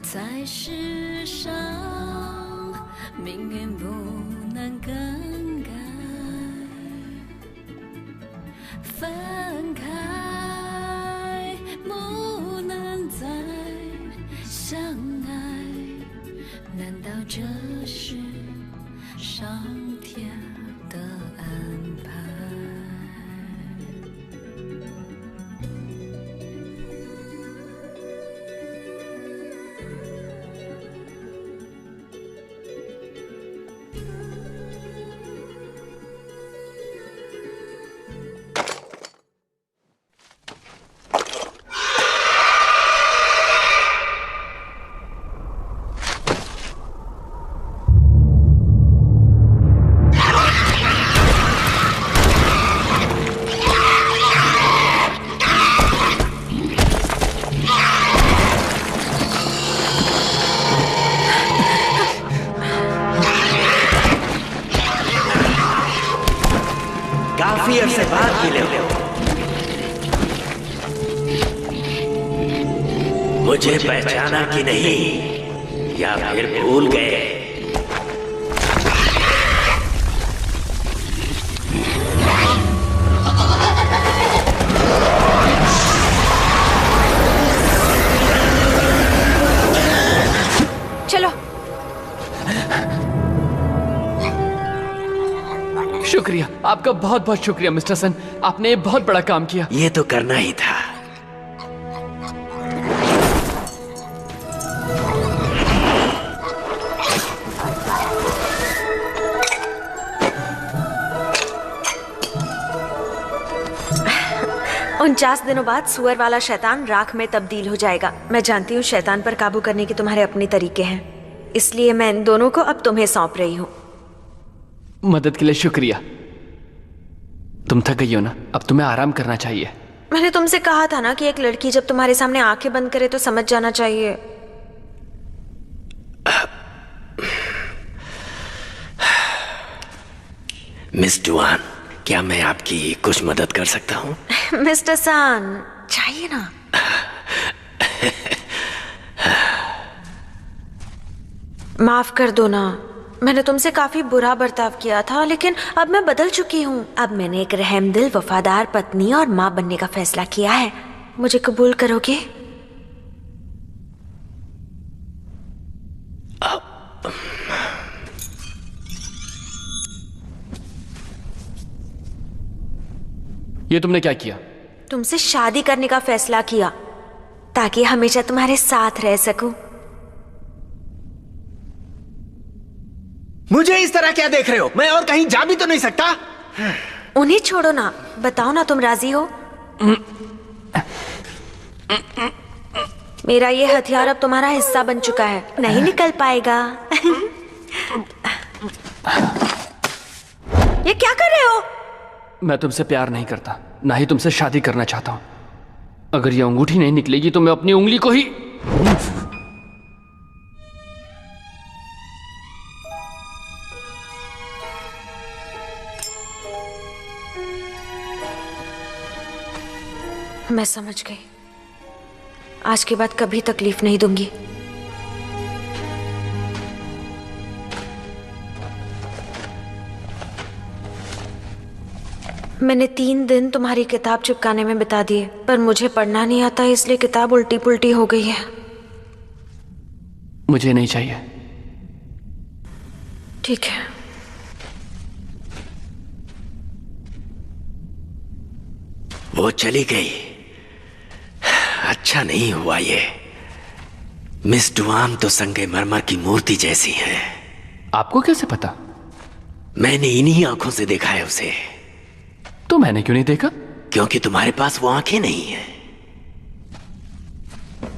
[SPEAKER 21] 在世上命运不能更改。分开不能再相爱，难道这是上天的安排？काफी
[SPEAKER 20] अरसे बाद मिले हो, मुझे पहचाना कि नहीं या फिर भूल गए?
[SPEAKER 9] चलो।
[SPEAKER 12] शुक्रिया, आपका बहुत बहुत शुक्रिया मिस्टर सन, आपने बहुत बड़ा काम किया।
[SPEAKER 20] ये तो करना ही था।
[SPEAKER 9] उनचास दिनों बाद सुअर वाला शैतान राख में तब्दील हो जाएगा। मैं जानती हूँ शैतान पर काबू करने के तुम्हारे अपने तरीके हैं, इसलिए मैं इन दोनों को अब तुम्हें सौंप रही हूँ।
[SPEAKER 12] मदद के लिए शुक्रिया। तुम थक गई हो ना, अब तुम्हें आराम करना चाहिए।
[SPEAKER 9] मैंने तुमसे कहा था ना कि एक लड़की जब तुम्हारे सामने आंखें बंद करे तो समझ जाना चाहिए।
[SPEAKER 20] मिस डुआन, क्या मैं आपकी कुछ मदद कर सकता हूँ?
[SPEAKER 9] मिस्टर सान, चाहिए ना? माफ कर दो ना, मैंने तुमसे काफी बुरा बर्ताव किया था, लेकिन अब मैं बदल चुकी हूँ। अब मैंने एक रहमदिल, वफादार पत्नी और माँ बनने का फैसला किया है। मुझे कबूल करोगे?
[SPEAKER 12] ये तुमने क्या किया?
[SPEAKER 9] तुमसे शादी करने का फैसला किया ताकि हमेशा तुम्हारे साथ रह सकूं।
[SPEAKER 20] मुझे इस तरह क्या देख रहे हो? मैं और कहीं जा भी तो नहीं सकता।
[SPEAKER 9] उन्हें छोड़ो ना, बताओ ना तुम राजी हो? मेरा ये हथियार अब तुम्हारा हिस्सा बन चुका है, नहीं निकल पाएगा। ये क्या कर रहे हो?
[SPEAKER 12] मैं तुमसे प्यार नहीं करता, ना ही तुमसे शादी करना चाहता हूं। अगर ये अंगूठी नहीं निकलेगी तो मैं अपनी उंगली को ही...
[SPEAKER 9] मैं समझ गई। आज के बाद कभी तकलीफ नहीं दूंगी। मैंने 3 दिन तुम्हारी किताब चिपकाने में बिता दिए, पर मुझे पढ़ना नहीं आता, इसलिए किताब उल्टी पुल्टी हो गई है।
[SPEAKER 12] मुझे नहीं चाहिए।
[SPEAKER 9] ठीक है।
[SPEAKER 20] वो चली गई। अच्छा नहीं हुआ ये। मिस डुआन तो संगमरमर की मूर्ति जैसी है।
[SPEAKER 12] आपको कैसे पता?
[SPEAKER 20] मैंने इन्हीं आंखों से देखा है उसे।
[SPEAKER 12] तो मैंने क्यों नहीं देखा?
[SPEAKER 20] क्योंकि तुम्हारे पास वो आंखें नहीं है।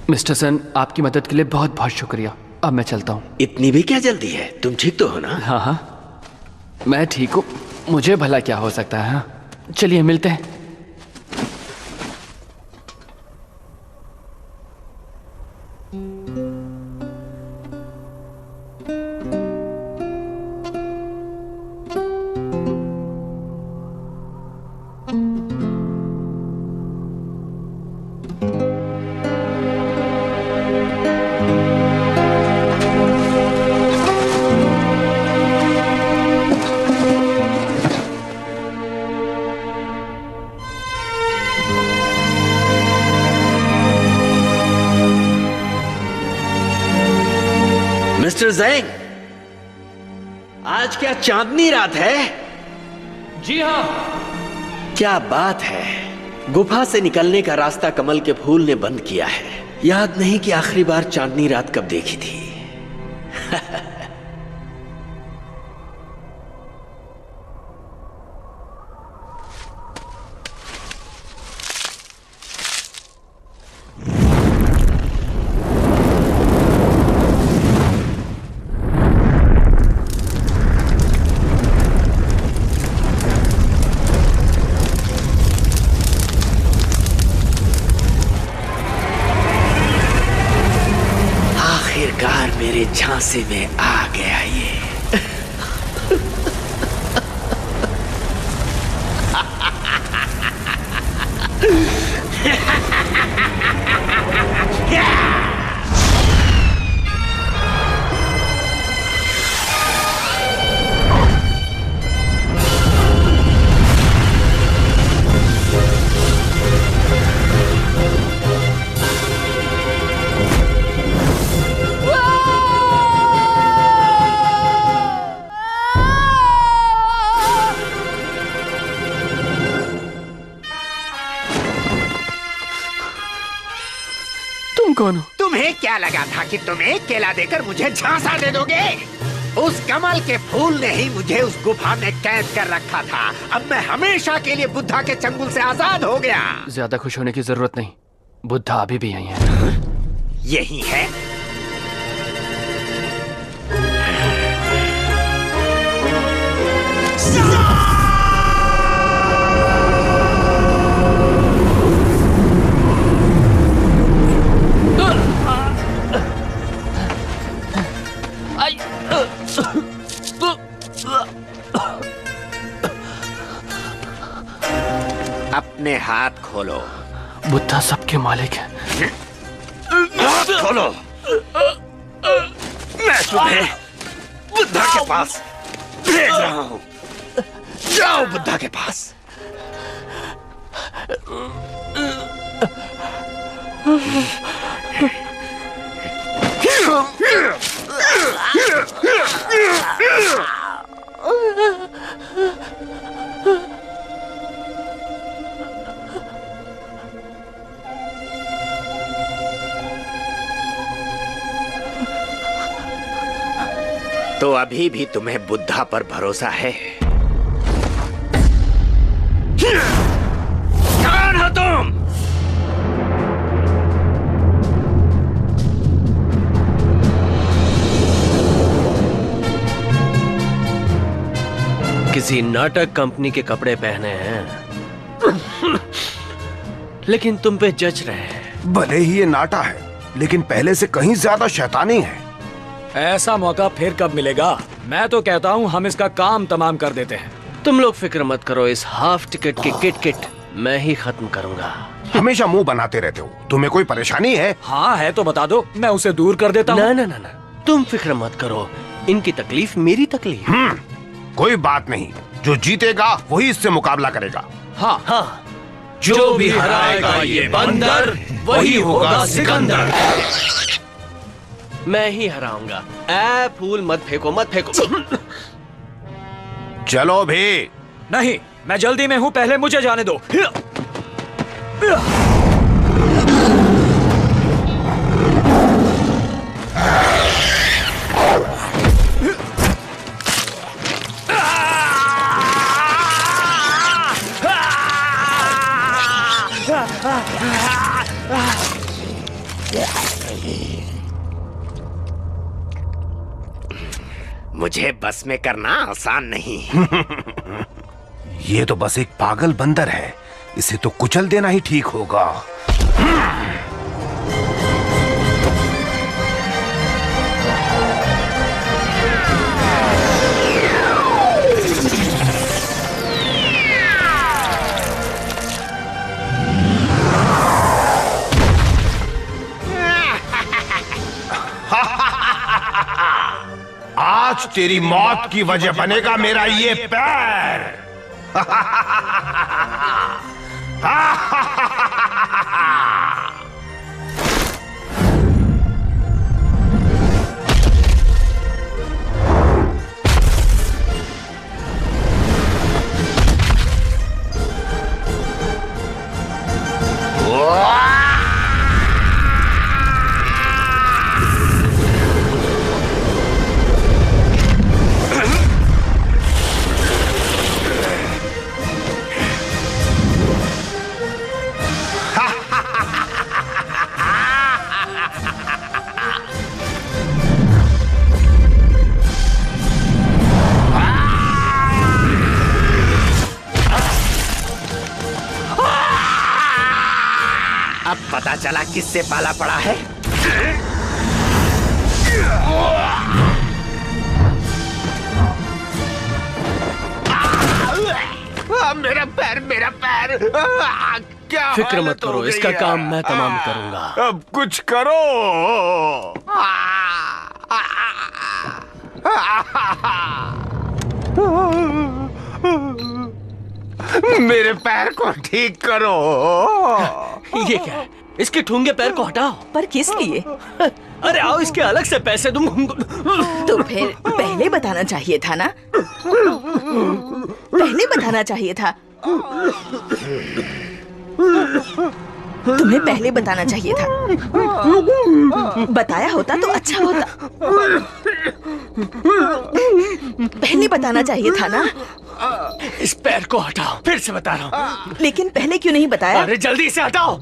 [SPEAKER 12] मिस्टर सन, आपकी मदद के लिए बहुत बहुत शुक्रिया। अब मैं चलता हूँ।
[SPEAKER 20] इतनी भी क्या जल्दी है? तुम ठीक तो हो ना?
[SPEAKER 12] हाँ हाँ, मैं ठीक हूँ। मुझे भला क्या हो सकता है। हाँ, चलिए मिलते हैं।
[SPEAKER 20] मिस्टर ज़ैंग, आज क्या चांदनी रात है?
[SPEAKER 12] जी हाँ।
[SPEAKER 20] क्या बात है। गुफा से निकलने का रास्ता कमल के फूल ने बंद किया है। याद नहीं कि आखिरी बार चांदनी रात कब देखी थी। आखिरकार मेरे झांसे में आ गया ये।
[SPEAKER 12] कौन हो?
[SPEAKER 5] तुम्हें क्या लगा था कि तुम एक केला देकर मुझे झांसा दे दोगे? उस कमल के फूल ने ही मुझे उस गुफा में कैद कर रखा था। अब मैं हमेशा के लिए बुद्धा के चंगुल से आजाद हो गया।
[SPEAKER 12] ज्यादा खुश होने की जरूरत नहीं, बुद्धा अभी भी यही है।
[SPEAKER 5] यही है? अपने हाथ खोलो।
[SPEAKER 12] बुद्धा सबके मालिक है।
[SPEAKER 5] हाथ खोलो। मैं तुम्हें बुद्धा के पास भेज रहा हूँ। जाओ बुद्धा के पास। तो अभी भी तुम्हें बुद्धा पर भरोसा है? कौन हो तुम?
[SPEAKER 16] किसी नाटक कंपनी के कपड़े पहने हैं, लेकिन तुम पे जच रहे हैं।
[SPEAKER 18] भले ही ये नाटा है, लेकिन पहले से कहीं ज्यादा शैतानी है।
[SPEAKER 17] ऐसा मौका फिर कब मिलेगा? मैं तो कहता हूँ हम इसका काम तमाम कर देते हैं।
[SPEAKER 16] तुम लोग फिक्र मत करो, इस हाफ टिकट की किट मैं ही खत्म करूंगा।
[SPEAKER 18] हमेशा मुंह बनाते रहते हो, तुम्हें कोई परेशानी है?
[SPEAKER 17] हाँ है तो बता दो, मैं उसे दूर कर देता हूँ।
[SPEAKER 16] ना, तुम फिक्र मत करो, इनकी तकलीफ मेरी तकलीफ।
[SPEAKER 18] कोई बात नहीं, जो जीतेगा वही इससे मुकाबला करेगा।
[SPEAKER 16] हाँ,
[SPEAKER 17] जो भी हराएगा ये बंदर, वही होगा सिकंदर।
[SPEAKER 16] मैं ही हराऊंगा। ऐ फूल मत फेंको, मत फेंको।
[SPEAKER 18] चलो भी।
[SPEAKER 17] नहीं, मैं जल्दी में हूँ, पहले मुझे जाने दो।
[SPEAKER 5] मुझे बस में करना आसान नहीं।
[SPEAKER 18] ये तो बस एक पागल बंदर है, इसे तो कुचल देना ही ठीक होगा। आज तेरी मौत की वजह बनेगा मेरा ये पैर।
[SPEAKER 5] अब पता चला किससे पाला पड़ा है। मेरा पैर, मेरा पैर। क्या
[SPEAKER 12] फिक्र मत करो, इसका काम मैं तमाम करूंगा।
[SPEAKER 18] अब कुछ करो। मेरे पैर को ठीक करो।
[SPEAKER 12] ये क्या है? इसके ठूंगे पैर को हटाओ।
[SPEAKER 19] पर किस लिए?
[SPEAKER 12] अरे आओ, इसके अलग से पैसे दूं।
[SPEAKER 19] तो फिर पहले बताना चाहिए था ना। पहले बताना चाहिए था। तुम्हें पहले बताना चाहिए था। बताया होता तो अच्छा होता। पहले बताना चाहिए था ना।
[SPEAKER 12] इस पैर को हटाओ, फिर से बता रहा हूँ।
[SPEAKER 19] लेकिन पहले क्यों नहीं बताया?
[SPEAKER 12] अरे जल्दी से हटाओ।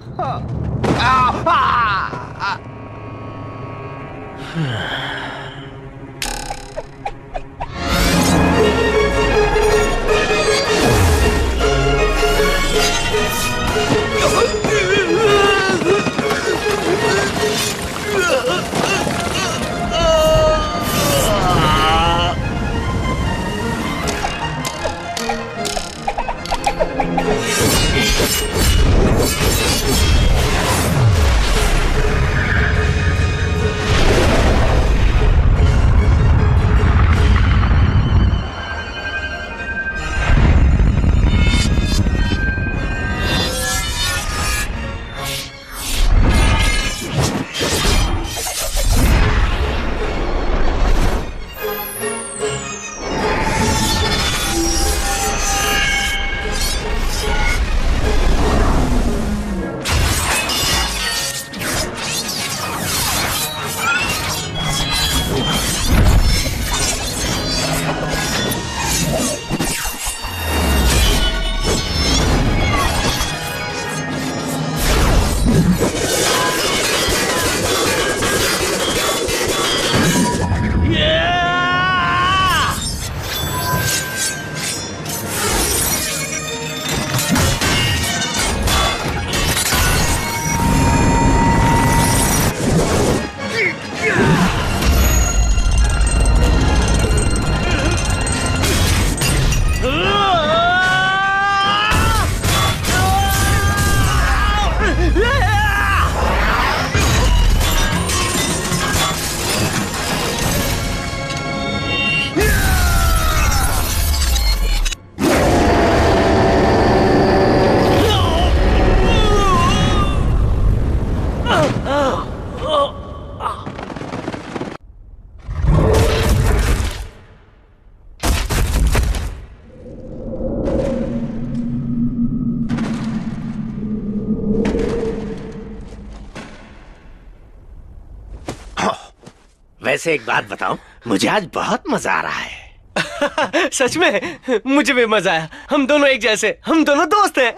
[SPEAKER 5] वैसे एक बात बताऊं, मुझे आज बहुत मजा आ रहा है।
[SPEAKER 16] सच में मुझे भी मजा आया। हम दोनों एक जैसे, हम दोनों दोस्त हैं।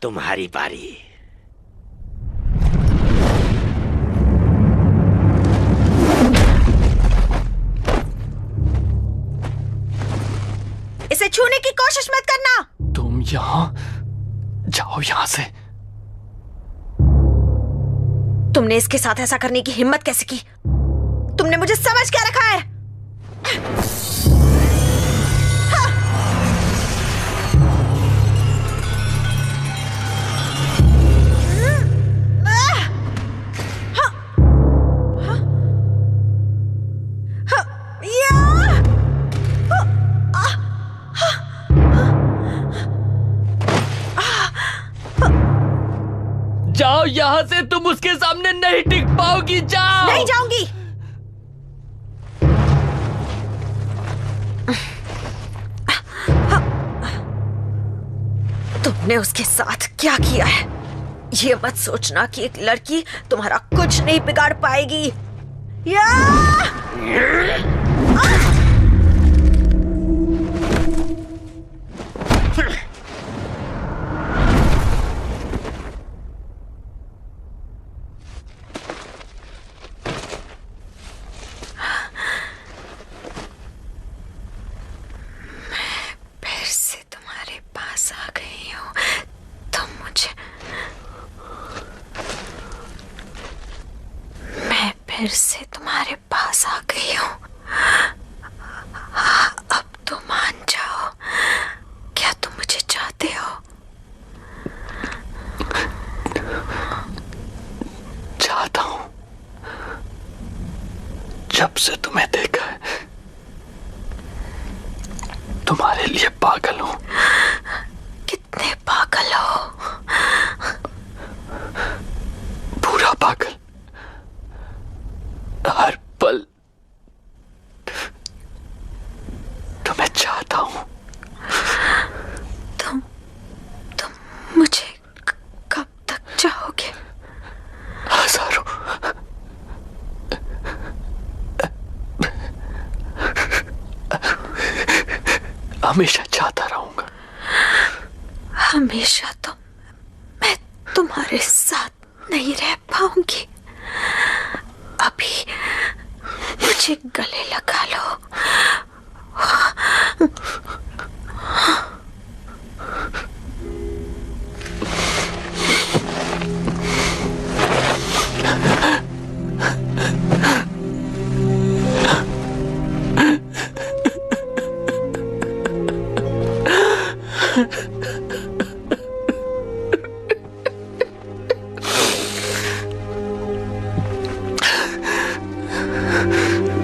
[SPEAKER 20] तुम्हारी बारी।
[SPEAKER 9] इसे छूने की कोशिश मत करना।
[SPEAKER 12] तुम यहाँ जाओ, यहाँ से।
[SPEAKER 9] तुमने इसके साथ ऐसा करने की हिम्मत कैसे की? तुमने मुझे समझ क्या रखा है?
[SPEAKER 7] जाओ यहाँ से, तुम उसके सामने नहीं टिक पाओगी। जाओ।
[SPEAKER 9] नहीं जाऊंगी। तुमने उसके साथ क्या किया है? ये मत सोचना कि एक लड़की तुम्हारा कुछ नहीं बिगाड़ पाएगी। या! फिर से तुम्हारे पास आ गई हूँ। अब तो मान जाओ, क्या तुम मुझे चाहते हो?
[SPEAKER 12] चाहता हूँ। जब से तुम्हें देखा है, तुम्हारे लिए पागल हूँ।
[SPEAKER 9] कितने पागल हो?
[SPEAKER 12] पूरा पागल। हर पल तुम्हें चाहता हूं।
[SPEAKER 9] तुम मुझे कब तक चाहोगे?
[SPEAKER 12] हजारों। हमेशा चाहता रहूंगा।
[SPEAKER 9] हमेशा तो मैं तुम्हारे साथ नहीं रह पाऊंगी। अभी मुझे गले लगा लो।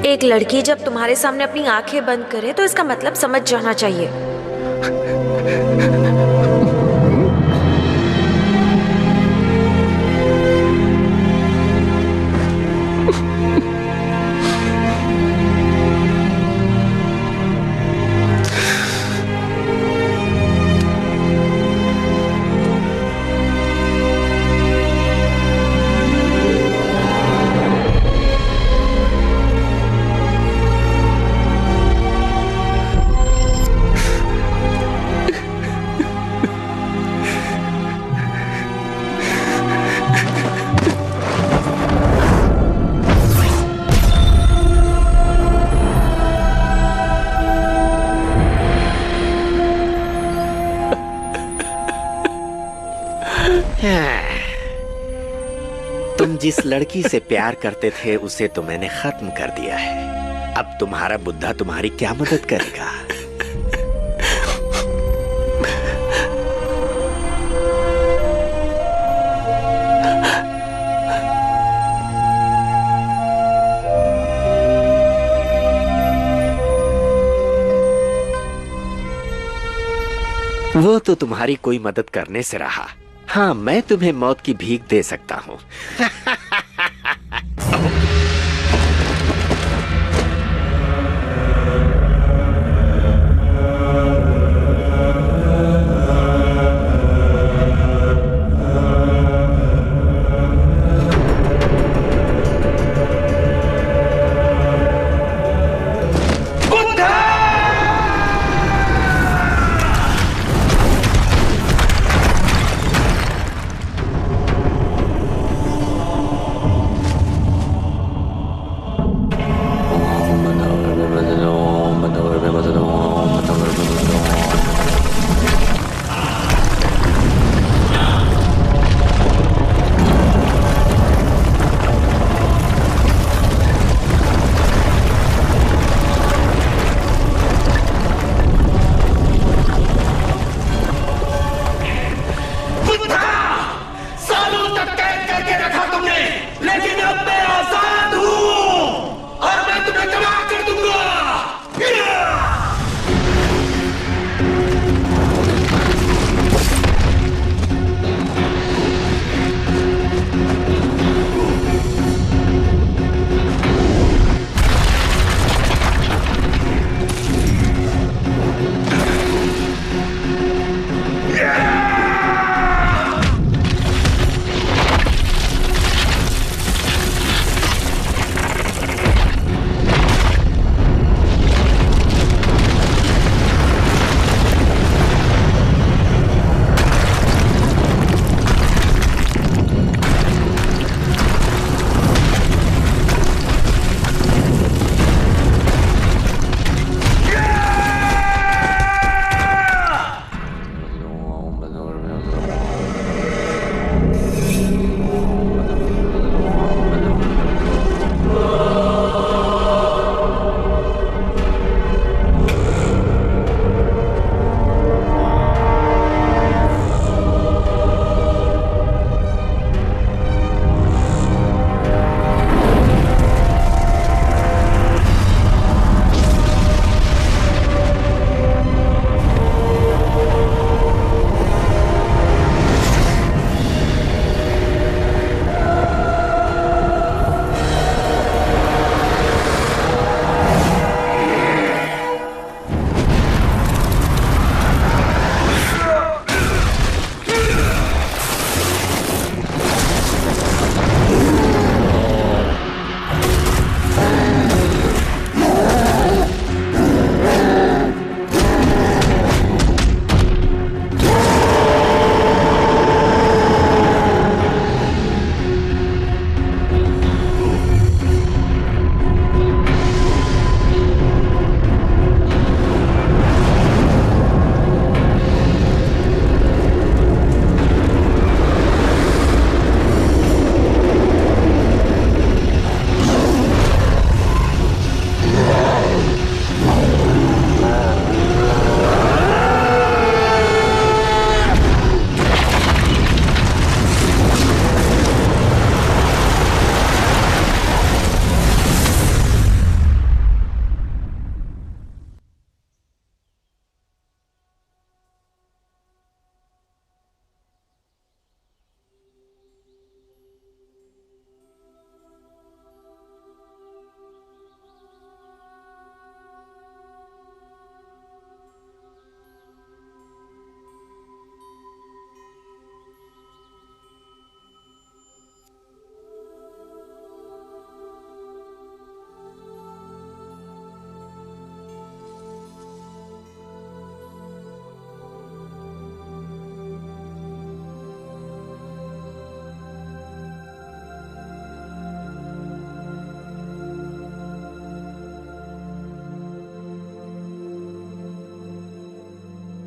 [SPEAKER 9] एक लड़की जब तुम्हारे सामने अपनी आंखें बंद करे तो इसका मतलब समझ जाना चाहिए।
[SPEAKER 20] तुम जिस लड़की से प्यार करते थे उसे तो मैंने खत्म कर दिया है। अब तुम्हारा बुद्धा तुम्हारी क्या मदद करेगा? वो तो तुम्हारी कोई मदद करने से रहा। हाँ, मैं तुम्हें मौत की भीख दे सकता हूँ।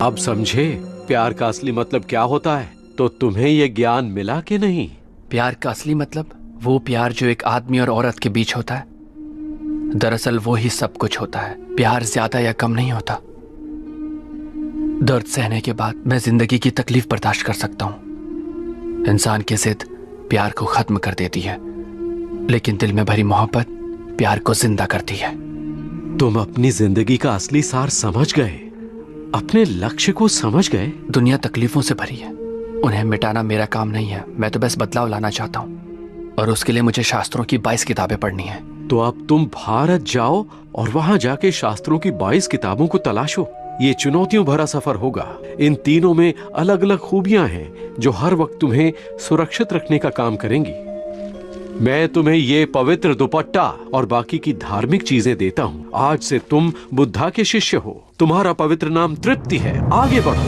[SPEAKER 10] अब समझे प्यार का असली मतलब क्या होता है? तो तुम्हें ये ज्ञान मिला कि नहीं?
[SPEAKER 12] प्यार का असली मतलब वो प्यार जो एक आदमी और औरत के बीच होता है। दरअसल वो ही सब कुछ होता है। प्यार ज्यादा या कम नहीं होता। दर्द सहने के बाद मैं जिंदगी की तकलीफ बर्दाश्त कर सकता हूं। इंसान की जिद प्यार को खत्म कर देती है, लेकिन दिल में भरी मोहब्बत प्यार को जिंदा करती है।
[SPEAKER 10] तुम अपनी जिंदगी का असली सार समझ गए, अपने लक्ष्य को समझ गए।
[SPEAKER 12] दुनिया तकलीफों से भरी है, उन्हें मिटाना मेरा काम नहीं है। मैं तो बस बदलाव लाना चाहता हूँ, और उसके लिए मुझे शास्त्रों की 22 किताबें पढ़नी है।
[SPEAKER 10] तो अब तुम भारत जाओ और वहां जाके शास्त्रों की 22 किताबों को तलाशो। ये चुनौतियों भरा सफर होगा। इन तीनों में अलग अलग खूबियां हैं जो हर वक्त तुम्हें सुरक्षित रखने का काम करेंगी। मैं तुम्हें ये पवित्र दुपट्टा और बाकी की धार्मिक चीजें देता हूँ। आज से तुम बुद्धा के शिष्य हो। तुम्हारा पवित्र नाम तृप्ति है। आगे बढ़ो।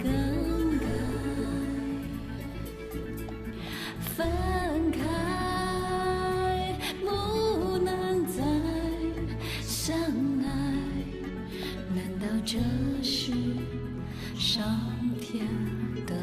[SPEAKER 21] 更改，分开不能再相爱，难道这是上天的